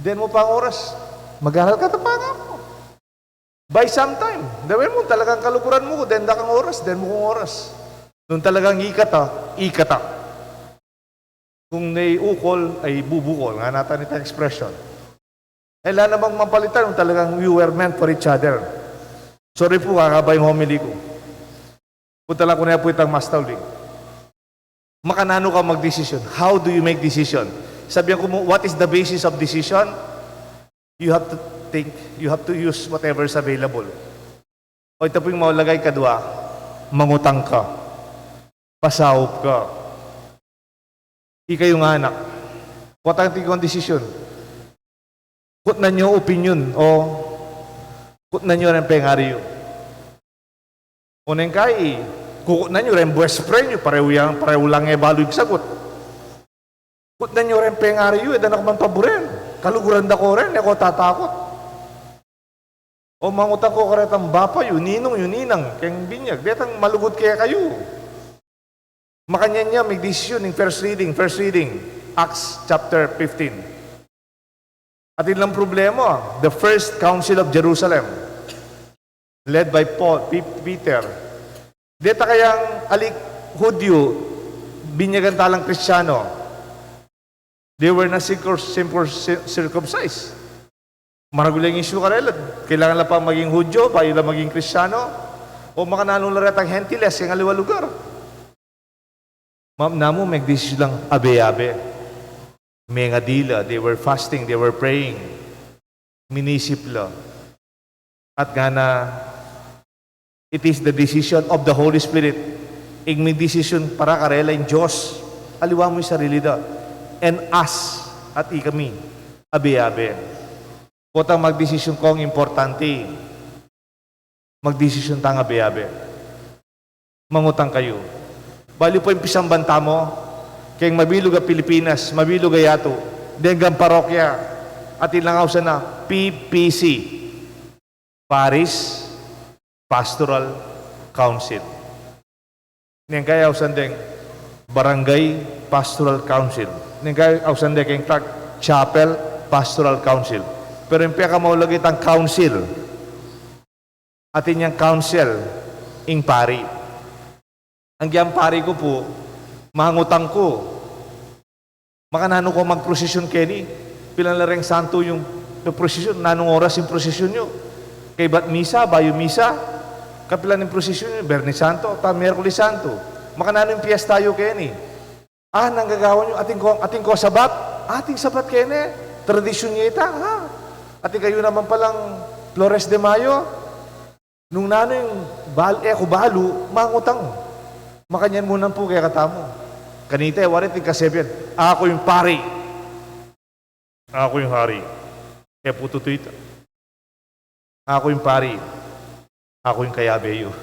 S5: Then mo pa ang oras, mag-aral ka tapanga mo. By sometime, dawin mo talagang kalukuran mo, then da kang oras, then mo kong oras. Nung talagang ikata. Kung naiukol, ay bubukol. Nga natin ito expression. Kailan namang mapalitan kung talagang we were meant for each other. Sorry po, kakaba yung homily ko. Punta lang ko na po itang mastawling. Makanano ka mag-decision? How do you make decision? Sabihan ko mo, what is the basis of decision? You have to think, you have to use whatever is available. O ito po yung maulagay kadwa, mangutang ka, pasahop ka, ikayong anak. What ang tingkong decision? Kut na nyo opinion o kut na nyo rin pengaryo. Unang kay, kukut na nyo rin best friend nyo, pareho lang balo yung sagot. Kut na nyo rin pengaryo, edan ako man paboren. Kaluguran da ko rin, ako tatakot. O mangutang ko karetang bapa yun, ninong yun, ninang, kayang binyag, detang malugod kaya kayo. Makanyan niya, may decision ng first reading, Acts chapter 15. At ilang problema, the first council of Jerusalem, led by Peter. Deta kayang alik Hudyo, binyagan talang Kristiyano. They were not circumcised. Maragulang issue karela. Kailangan lang pa maging Hudyo, bayo lang maging Kristiyano, o makananong laretang Gentiles, yung aliwa lugar. Ma'am namo, mag-decision lang abe-abe. May nga dila, they were fasting, they were praying. Minisipla. At nga na, it is the decision of the Holy Spirit. May decision para karela yung Diyos. Aliwa mo yung sarili da. And us, at ikami, abe-abe. Kutang mag-decision kong importante. Mag-decision tang abe-abe. Mangutang kayo. Bali po yung pisang banta mo, kayong mabilog ang Pilipinas, mabilog ang yato, denggang parokya, at ilangaw sa na PPC, Parish Pastoral Council. Neng kaya usandeng Barangay Pastoral Council. Neng kaya usandeng keng tag Chapel Pastoral Council. Pero yung piyaka maulagit ang council. Atin yung council ing pari. Ang giyang pari ko po, mangutang ko. Makanano ko magprosesyon keni. Pilang lareng santo yung prosesyon. Nanong oras yung prosesyon nyo. Kay ba't misa, bayo misa. Kapilan yung prosesyon nyo, Berni Santo, ta Miyerkules Santo. Makanano yung piyesta tayo keni. Nanggagawa nyo, ating ko sabat. Ating sabat kene. Tradisyon niya ita, ha? Ating kayo naman palang Flores de Mayo. Nung nano yung ako balo, mangutang. Makanyan muna po kaya katamo. Kanita, warit yung kasebyan. Ako yung pari. Ako yung hari. Kaya po tutuita. Ako yung pari. Ako yung kayabeyo.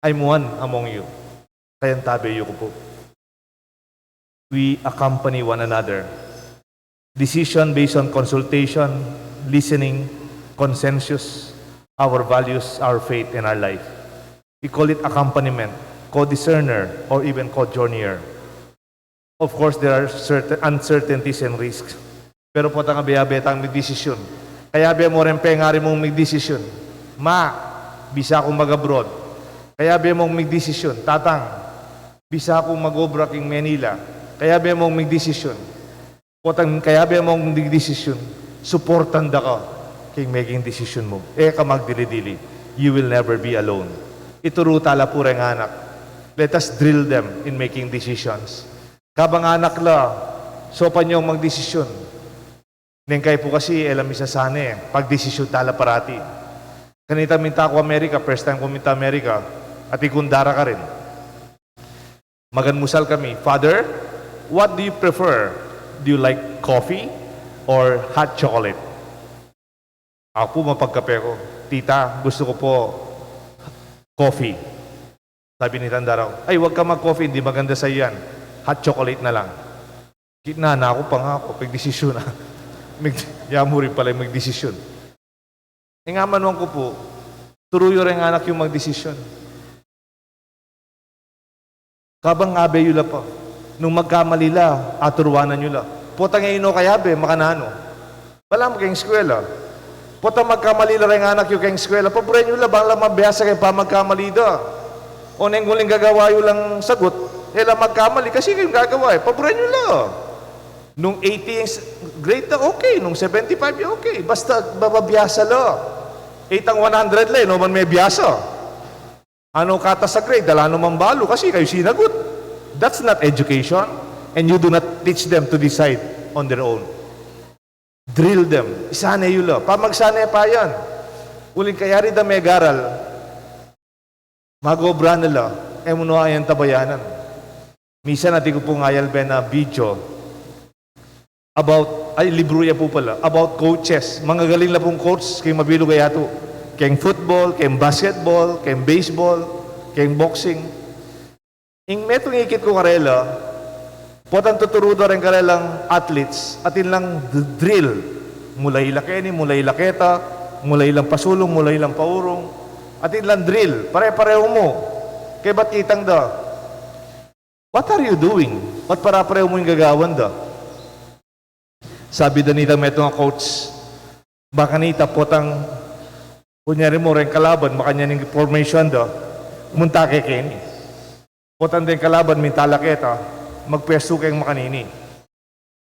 S5: I'm one among you. Kaya tabeyo ko po. We accompany one another. Decision based on consultation, listening, consensus, our values, our faith, and our life. We call it accompaniment, co-discerner, or even co-journeyer. Of course, there are certain uncertainties and risks. Pero po tanga biyabetang may desisyon. Kaya biya mo rin pengari mong may desisyon. Bisa akong mag-abroad. Kaya biya mong may desisyon. Tatang, bisa akong mag-obra king Manila. Kaya biya mong may desisyon. Potang kaya biya mong may desisyon. Supportan da ka king making decision mo. Ka magdili-dili. You will never be alone. Ituro tala po rin anak. Let us drill them in making decisions. Kabang anak la, so pa niyong magdesisyon. Nengkay po kasi, alam isa sana pagdesisyon tala parati. Kanita minta ako Amerika, first time ko minta Amerika, at ikundara ka rin. Maganmusal kami, Father, what do you prefer? Do you like coffee or hot chocolate? Ako po mapagkape ko. Tita, gusto ko po coffee. Sabi ni Tandara, ay wag ka mag-coffee, hindi maganda sa yan. Hot chocolate na lang. Kitna na ako pa nga ako, pagdesisyon na. Yamu rin pala yung magdesisyon. Nga manuang ko po, turuyo rin anak yung magdesisyon. Kabang abe yula pa, nung magkamalila, aturuanan yula. Pota nga ino kayabe, makanano. Wala mo kayong eskwela. Pota magkamalila rin anak yung kayong eskwela. Paburen yula, bang lang mabiyasa kayo pa magkamalida. O neng guling gagawa yung lang sagot, magkamali kasi kayong gagawa paburen yula. Nung 80 grade na okay, nung 75 okay. Basta bababiyasa lo. 8 ang 100 le, no man may biyasa. Ano kata sa grade, dala naman balo kasi kayo sinagot. That's not education. And you do not teach them to decide on their own. Drill them. Isane yun lo. Pamagsane pa yan. Uling kayari da may garal. Magobra nila. Muno ayan tabayanan. Misa natin ko po ngayal na video about, libro ya po pala, about coaches. Mga galing na pong coach, kayong mabilo kaya ito. Kayong football, kayong basketball, kayong baseball, kayong boxing. Ing metong ikit ko karela, potang tuturo rin karelang athletes, atin lang drill. Mulay lakeni, mulay laketa, mulay lang pasulong, mulay lang paurong. Atin lang drill. Pare-pareho mo. Kaya ba't kitang da? What are you doing? Ba't para-pareho mo yung gagawan da? Sabi da nita may nga coach, baka nita potang, kunyari mo rin kalaban, makanya ng formation da, munta kay Kenny. Potang din kalaban, mintala kita, magpwesto kayong makanini.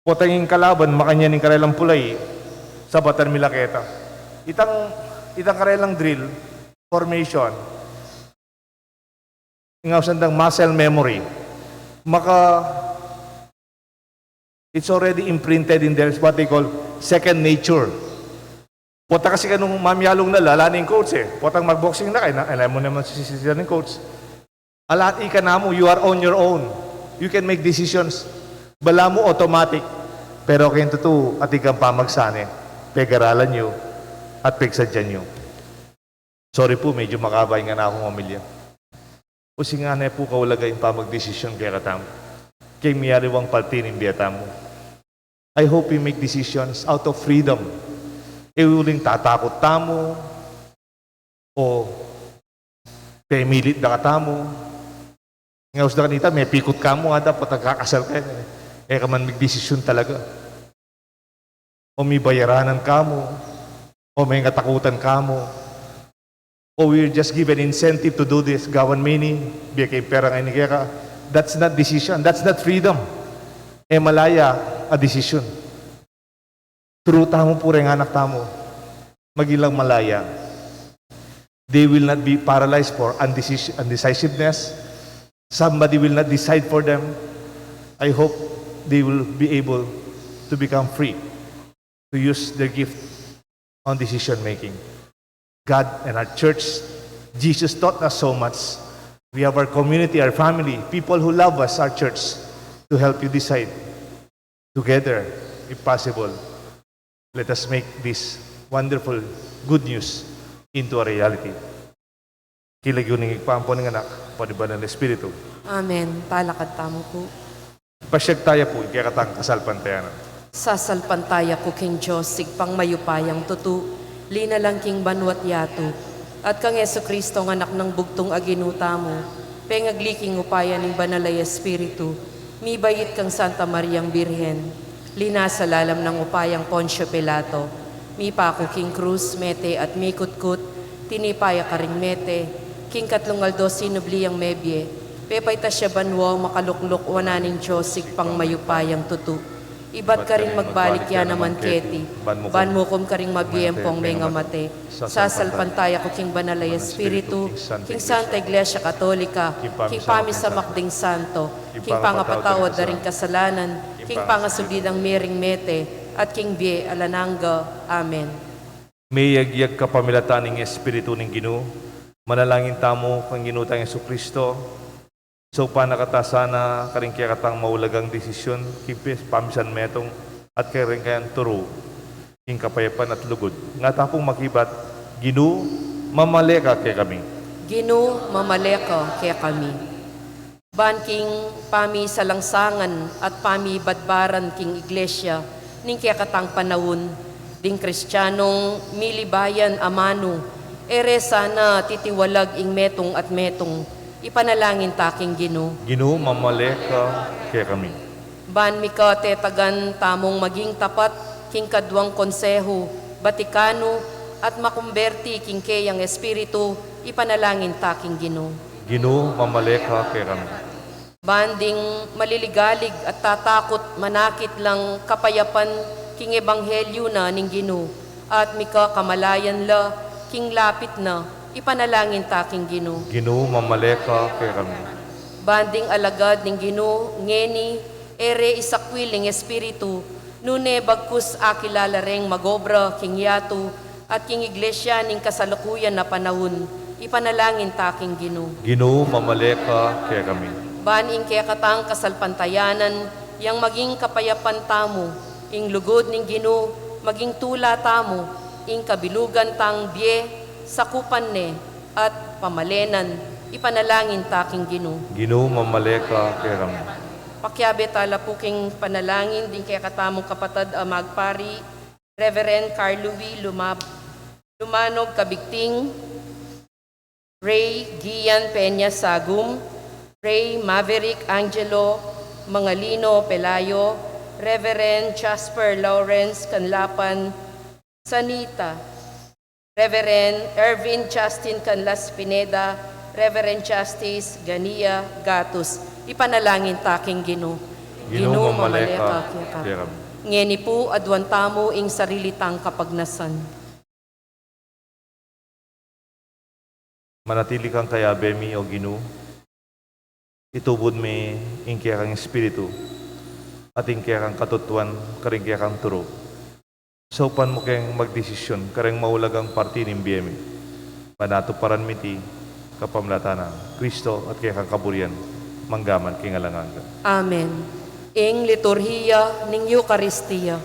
S5: Potang yung kalaban, makanya ng karelang pulay, sa batan milaketa. Itang karelang drill, formation, ingawsandang muscle memory, it's already imprinted in there, what they call second nature. Pota kasi kanong mamyalong na lalaning coach Potang magboxing na kayo, alam mo naman sisisiyan ng coach. Alati ka na mo, you are on your own. You can make decisions. Bala mo automatic. Pero kayo totoo, at ikang pamagsane, pegaralan nyo, at pegsadyan nyo. Sorry po, medyo makabay nga na akong mamilya. O nga na po kaulagay yung pamagdesisyon kaya katamo. Kay miyariwang paltinin biyata mo. I hope you make decisions out of freedom. Uling tatakot tamo, O pemilit da katamo. Ngayon da kanita, may pikot ka mo, dapat nagkakasal ka. Ka man magdesisyon talaga. O may bayaranan ka mo, o may katakutan ka mo, o we're just given incentive to do this, gawan mini, biya kay pera nga ka. That's not decision, that's not freedom. Malaya a decision. True tamo po rin anak tamo, magilang malaya. They will not be paralyzed for undecisiveness. Somebody will not decide for them. I hope they will be able to become free to use their gift on decision making. God and our church, Jesus taught us so much. We have our community, our family, people who love us, our church, to help you decide together, if possible. Let us make this wonderful good news into a reality. Kilag yun ng igpampo ng anak, paniba ng Espiritu.
S1: Amen. Talakad tamo po.
S5: Pasyag tayo po, ikakatang kasalpantayanan.
S1: Sasalpantaya ko king Diyos, sigpang mayupayang tutu, linalang king banwat yato, at kang Yesu Kristo ng anak ng bugtong aginuta mo, pengagliking upaya ng banalay Espiritu, mi bayit kang Santa Mariang Birhen, linasa lalam ng upayang Poncio Pilato, mi pako king Cruz, mete at mi kutkut, tinipaya ka ring mete, king katlong aldo sinubliyang mebye, pepay ta siya banwo, makaluklok wananing Diyos, sigpang mayupayang tutu. Ibat ka rin magbalik yan naman keti, ban mo kum ka rin mabiyempong may ngamate, sasalpantaya ko king banalay Espiritu, king Santa Iglesia Katolika, king pami sa makding santo, king pangapatawad na rin kasalanan, king pangasubidang miring mete, at king bie alananga. Amen.
S5: May yagyag ka pamilatan ng Espiritu ng Ginoo, manalangin tamo kang Ginoo tayong Yesu Kristo, so panakatasana karing kaya katang maulagang desisyon, kipis pamisan metong at kaya rin kayang turo, king kapayapan at lugod. Nga tapong makibat, Ginoo, mamaleka kaya kami.
S1: Ginoo, mamaleka kaya kami. Ban king pami sa langsangan at pami badbaran king iglesia, ning kaya katang panawon, ding kristyanong milibayan amano, ere sana titiwalag ing metong at metong, ipanalangin taking Ginoo.
S5: Ginoo, mamaleka kaya kami.
S1: Ban mika tetagan tamong maging tapat, king kadwang konseho, Batikano, at makumberti king kayang Espiritu, ipanalangin taking Ginoo.
S5: Ginoo, mamaleka kaya kami.
S1: Banding maliligalig at tatakot manakit lang kapayapan king ebanghelyo na ning Ginoo, at mika kamalayan la king lapit na, ipanalangin taking Ginoo.
S5: Ginoo, mamaleka kaya kami.
S1: Banding alagad ning Ginoo, ngeni, ere isakwiling Espiritu, nune bagkus akilala reng magobra king yato, at king iglesia ning kasalukuyan na panahon, ipanalangin taking Ginoo.
S5: Ginoo, mamaleka kaya kami.
S1: Baning kaya katang kasalpantayanan, yang maging kapayapan tamo, ing lugod ning Ginoo, maging tula tamo, ing kabilugan tang bie, sakupan ne, at pamalenan, ipanalangin taking Ginoo.
S5: Ginoo, mamaleka kaya kami.
S1: Pakyabe tala po king panalangin, din kaya katamong kapatad magpari, Reverend Carlo V. Lumanog Kabigting, Ray Gian Peña Sagum, Ray Maverick Angelo Mangalino Pelayo, Reverend Jasper Lawrence Canlapan Sanita, Reverend Ervin Justin Canlas Pineda, Reverend Justice Gania Gatus, ipanalangin taking Ginoo.
S5: Ginoo, mamaleka kaya kami.
S1: Ngeni po adwan tamo ing sarilitang kapagnasan.
S5: Manatili kang kaya bemi o Ginoo, itubod mi ing kaya kang Espiritu, at ing kaya kang katutuan, karing kaya kang turo. Saupan mo kayang magdesisyon, karing maulagang parti ng biyemi. Panato paran miti, kapamlatana, Kristo at kaya kang kaburian, manggaman kingalangan ka.
S1: Amen. Ing liturhiya ning Eucharistia.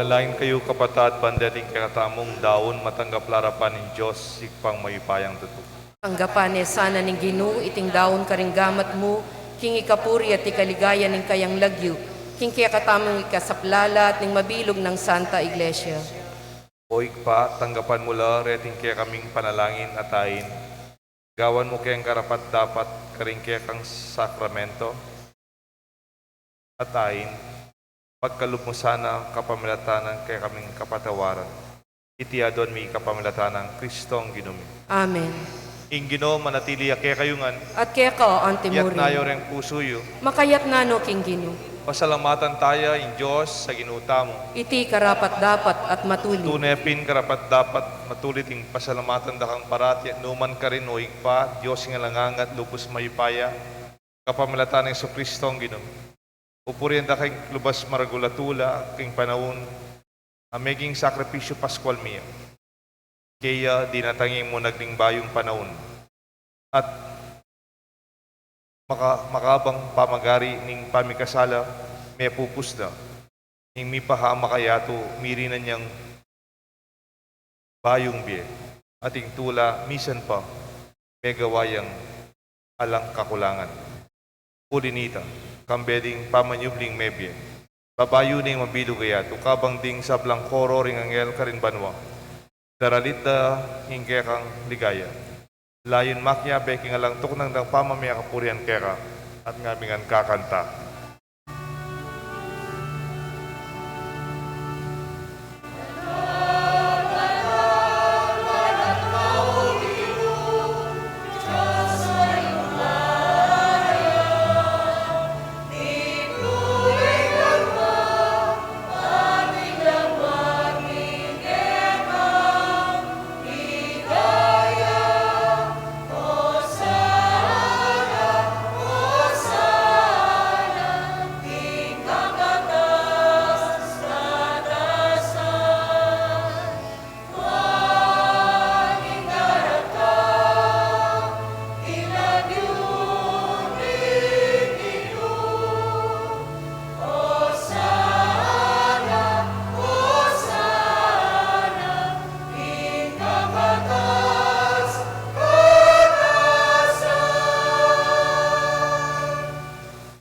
S5: Manalangin kayo kapatad, bandating kakatamong daon, matanggap larapan ni Diyos, sikpang mayupayang tutok.
S1: Tanggapan ni sana ning Ginoo iting daon karinggamat mo, king ikapuri at ikaligaya ning kayang lagyo, king kaya katamang ikasaplala at ning mabilog ng Santa Iglesia.
S5: Oig pa, tanggapan mo la, reting kaya kaming panalangin atain. Gawan mo kayang karapat dapat, karing kaya kang sakramento. Atain, pagkalub mo sana kapamilatanan kaya kaming kapatawaran. Itiadon mi kapamilatanan Kristong ginumi.
S1: Amen.
S5: Ing Ginoo manatili kaya kayungan,
S1: At kaya ka,
S5: yat
S1: antimurin,
S5: nayo ring pusuyo.
S1: makayat na no king Ginoo,
S5: Pasalamatan tayo in Diyos sa ginuta mo.
S1: iti karapat dapat at matuli.
S5: Tunepin karapat dapat matulit ing pasalamatan dakang parati at numan ka rin o pa, Diyos nga langangat lupos mayupaya, kapamilatan ng Kristong ginom. Upurian da kay lubas maragulatula, king panahon, ameging sakripisyo Pascual miya. Kaya dinatanging mo nagling bayong panahon. At makabang pamagari ning pamikasala may pupusda ning mi pahama kayato miri na niyang bayong biye ating tula misan pa may gawayang alang kakulangan ulinita kambeding pamanyubling mebye babayo ning mabilo kayato kabang ding sablang koro ring angel karin banwa daralit da hingge kang ligaya layon makya beking alang tuknang dang pamamaya kapurian kera at ngamingan kakanta.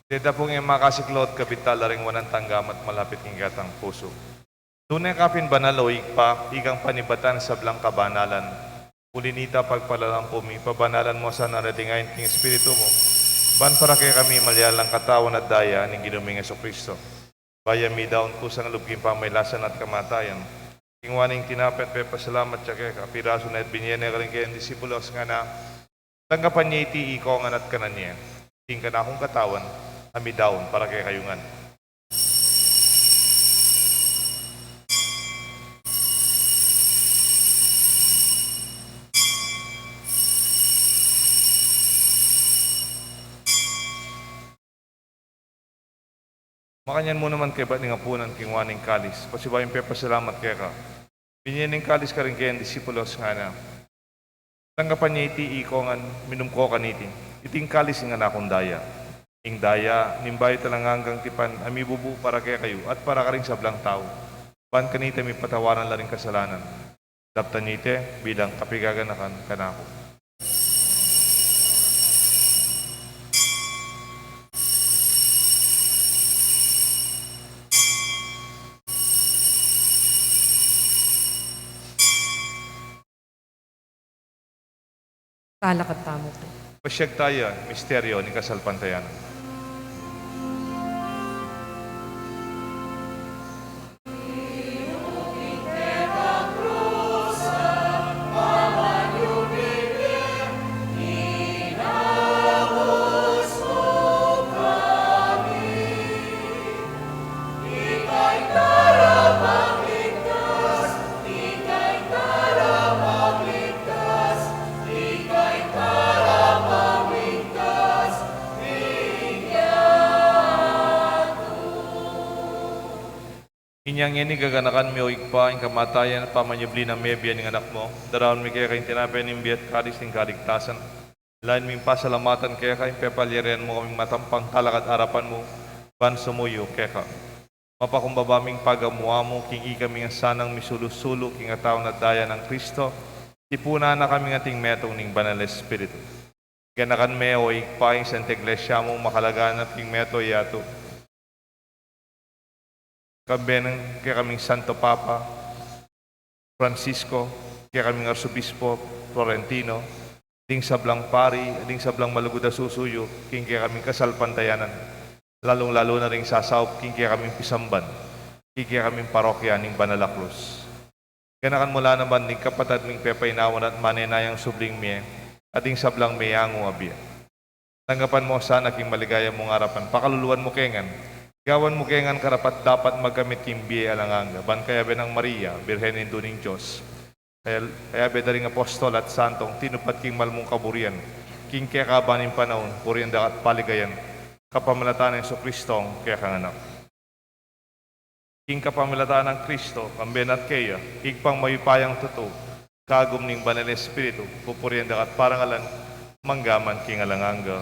S5: Dita pong yung makasiklot kapital ring wanang tanggam at malapit ng gatang puso. Tunay kapin banaloy pa, ikang panibatan sa blang kabanalan. Ulinita pagpalalampo mi, pabanalan mo sa naratingayin king Espiritu mo. Ban para kay kami malyalang katawan at daya ng ginuming Kristo. Baya mi daon ko sa lubging pamaylasan at kamatayan. Kingwaning tinapet pe pasalamat siya kay kapiraso na at binyene ka rin kayang disipulos nga na tanggapan niya iti ikaw nga nat kanan niya. Ting ka na akong katawan, ami daon para kay kayungan. Makanyan mo naman kay ba't nga punan king waning kalis. Pasibayin pe pasalamat kay ka. Binyaning kalis ka rin kayang disipulos nga na. Tanggapan niya iti ikongan minumko kaniti. Iting kalis nga na akong daya. Ing daya, nimbayo talang hanggang tipan, amibubu para kaya kayo at para ka rin sa blang tao. Ban kanita may patawaran la rin kasalanan. Daptan nite bilang kapigaganakan kanako.
S1: Talakad tamo po.
S5: Pasyag tayo, misteryo ni Kasalpantayanan. Inyang ini gaganakan mi oig pa, ang kamatayan at pamanyubli ng mebya ng anak mo. Daraon mi kaya kayong tinapay ng biyat kadis ng kaligtasan. Lain mi pasalamatan kaya kayong pepalyarian mo kaming matampang talakad arapan mo. Ban sumuyo kaya ka. Mapakumbabaming pagamuamo, kingi kami nga sanang misulusulo, king ataw na daya ng Kristo, tipuna na kami ating metong ning Banal Espiritu. Ganakan me o ikpaing sa iglesia mo makalagaan at king meto yato. Kabenang kaya kaming Santo Papa, Francisco, kaya kaming Arsobispo, Florentino, ding sablang pari, ding sablang malugod na susuyo, king kaya kaming kasalpantayanan. Lalong-lalo na rin sasaop, king kaya kaming pisamban, king kaya kaming parokya ning Banal na Cruz. Ganakan mula naman ning kapatad ning pepainawan at manenayang subling miye, at ding sablang mayangong abya. Tanggapan mo sana king maligaya mong harapan, pakaluluan mo kengan, gawan mo kengan karapat dapat magkamit king biye alanganga, ban kaya benang Maria, Birhen Induning Diyos. Kaya bedaring apostol at santong tinupat king malmong kaburian, king kaya kabaning panahon, purienda at paligayan, kapamalataan ng Kristong kaya kanganak. King kapamalataan ng Kristo, kamben at kaya, igpang mayupayang tuto, kagum ning Banal Espiritu, pupurienda at parangalan, manggaman king alanganga.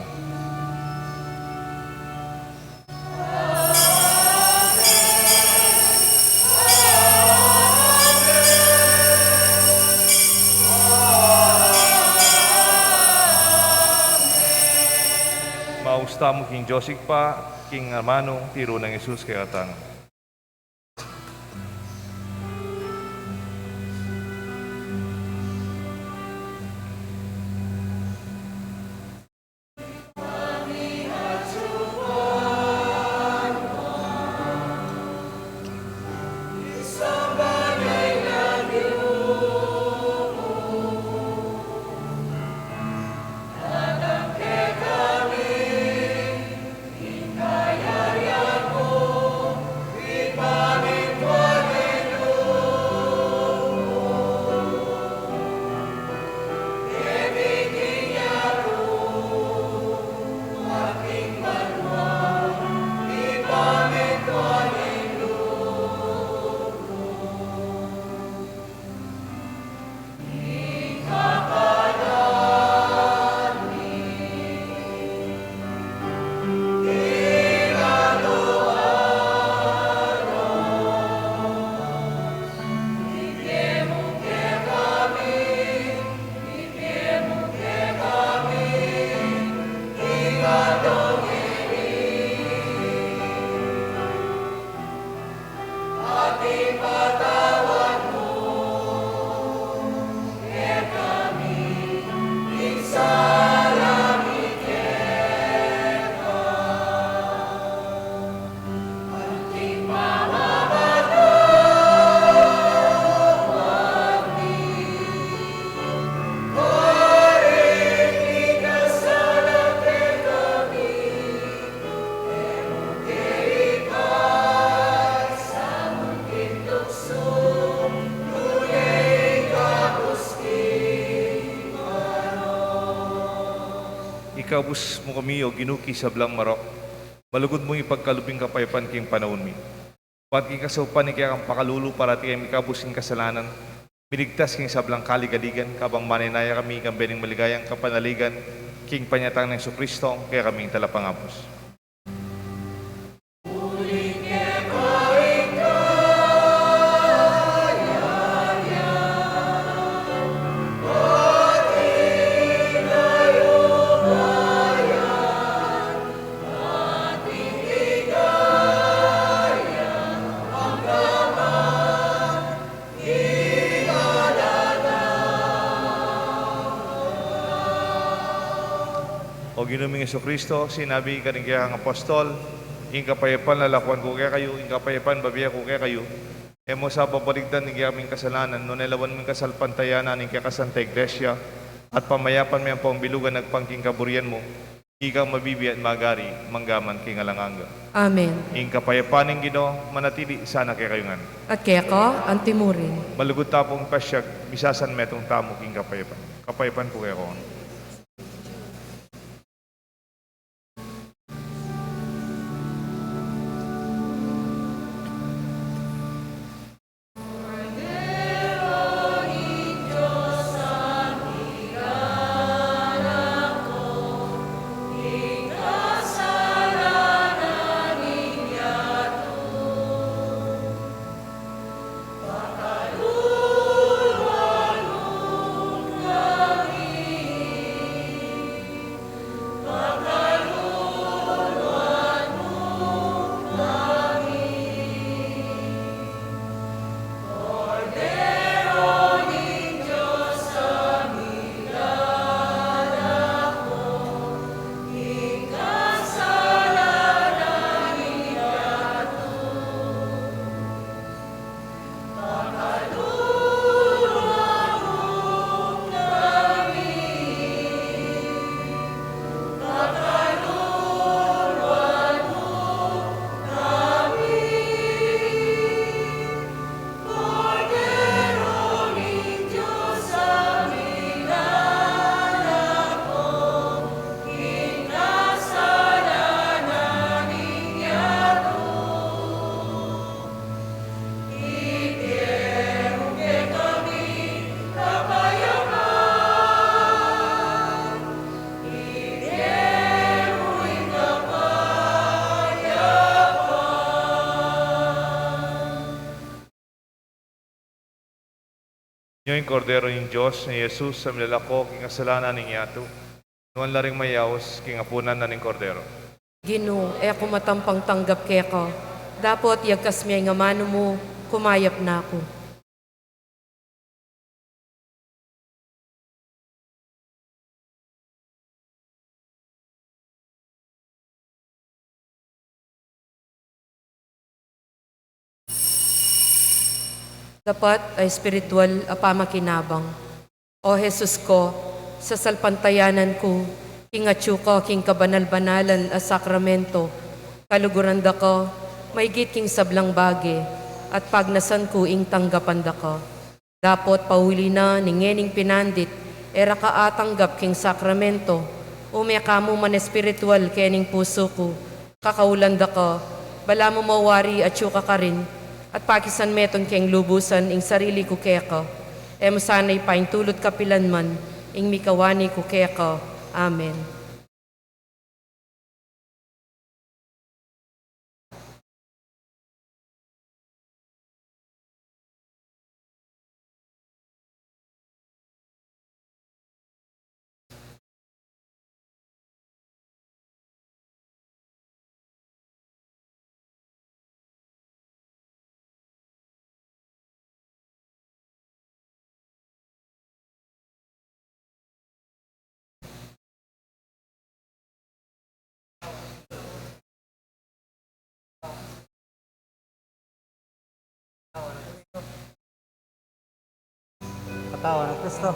S5: Mausta mo king Josig pa, king Armano, tiro ng Jesus kaya atang. Ikabus mo kami o ginuki sa blang marok, malugod mong ipagkalubing kapayapan king panahon mi. Pat king kasaupan ni kaya kang pakalulu para ti kami kabusin kasalanan, binigtas king sablang kaligaligan, kabang manenaya kami kang bening maligayang kapanaligan, king panyatang ng Kristo, kaya kaming talapangapos. O ginuming Kristo, sinabi ka rin kaya ang apostol, ing kapayapan lalakuan ko kaya kayo, ing kapayapan babiya ko kaya kayo. E mo sa papaligtan ng aming kasalanan, no nelawan mong kasalpantayanan ng kakasanta iglesia, at pamayapan mo ang pambilugan nagpangking kaburian mo, ikaw mabibi at magari, manggaman king alanganga.
S1: Amen.
S5: Ing kapayapan ng Ginoo, manatili sana kaya kayongan.
S1: At kaya ka, antimurin.
S5: Malugod tapong pasyag, bisasan metong tamo king kapayapan. Kapayapan ko kaya ko. Yung kordero ng Diyos ni Jesus sa milalako king kasalanan ning yato. Nuan laring mayaos king apunan na ning kordero.
S1: Ginoo, ako matampang tanggap keka. Dapat yagkas miyay nga mano mo, kumayap na ako. Dapat ay espiritual apamakinabang. O Jesus ko, sa salpantayanan ko, king atyu ko, king kabanal-banalan a sakramento, kaluguran da ko, maigit king sablang bagi, at pagnasan ko ing tanggapan da ko. Dapat pauli na ningening pinandit, era ka atanggap king sakramento, umeka mo man espiritual kening puso ko, kakaulan da ko, bala mo mawari at yuka ka rin, at pakisan meton keng lubusan ing sarili ko keka, mo sana'y paintulot kapilan man, ing mikawani ko keka. Amen.
S6: Katawan ng Kristo.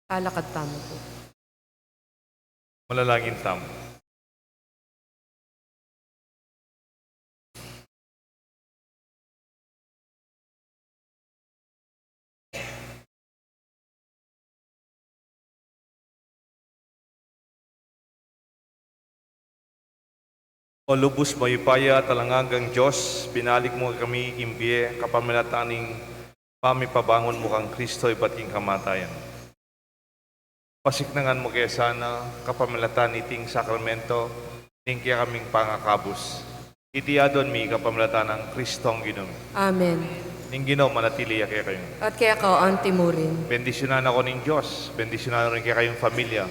S1: Talakad tamo po.
S5: Manalangin tamo. O lubos mayupaya talangagang Diyos, binalik mo kami imbiye kapamilataning pamipabangon mo kang Kristo iba't king kamatayan. Pasiknangan mo kaya sana kapamilatan iting sakramento ning kaya kaming pangakabos. Itiadon mi kapamilatan ng Kristong Ginoo.
S1: Amen.
S5: Ning Ginoo manatili kaya kayo.
S1: At kaya ka antimurin.
S5: Bendisyonan ako ning Diyos, bendisyonan rin kaya kayong pamilya.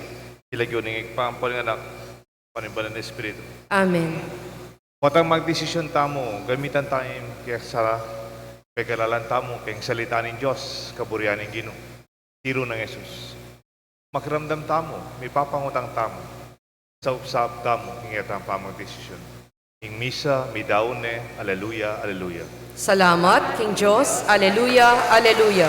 S5: Sila yun ning ipampulinganak, panimbalan ng Espiritu.
S1: Amen.
S5: Potang magdesisyon tamo, gamitan tayo kaya sa pagkalalan tamo, kayong salita ng Diyos, kaburihan ng Ginoo. Tiro ng Jesus. Makiramdam tamo, may papangutang tamo. Sa usap tamo, hingitan pa magdesisyon. Ing misa, may daone, aleluya, aleluya.
S1: Salamat, King Diyos. Aleluya, aleluya.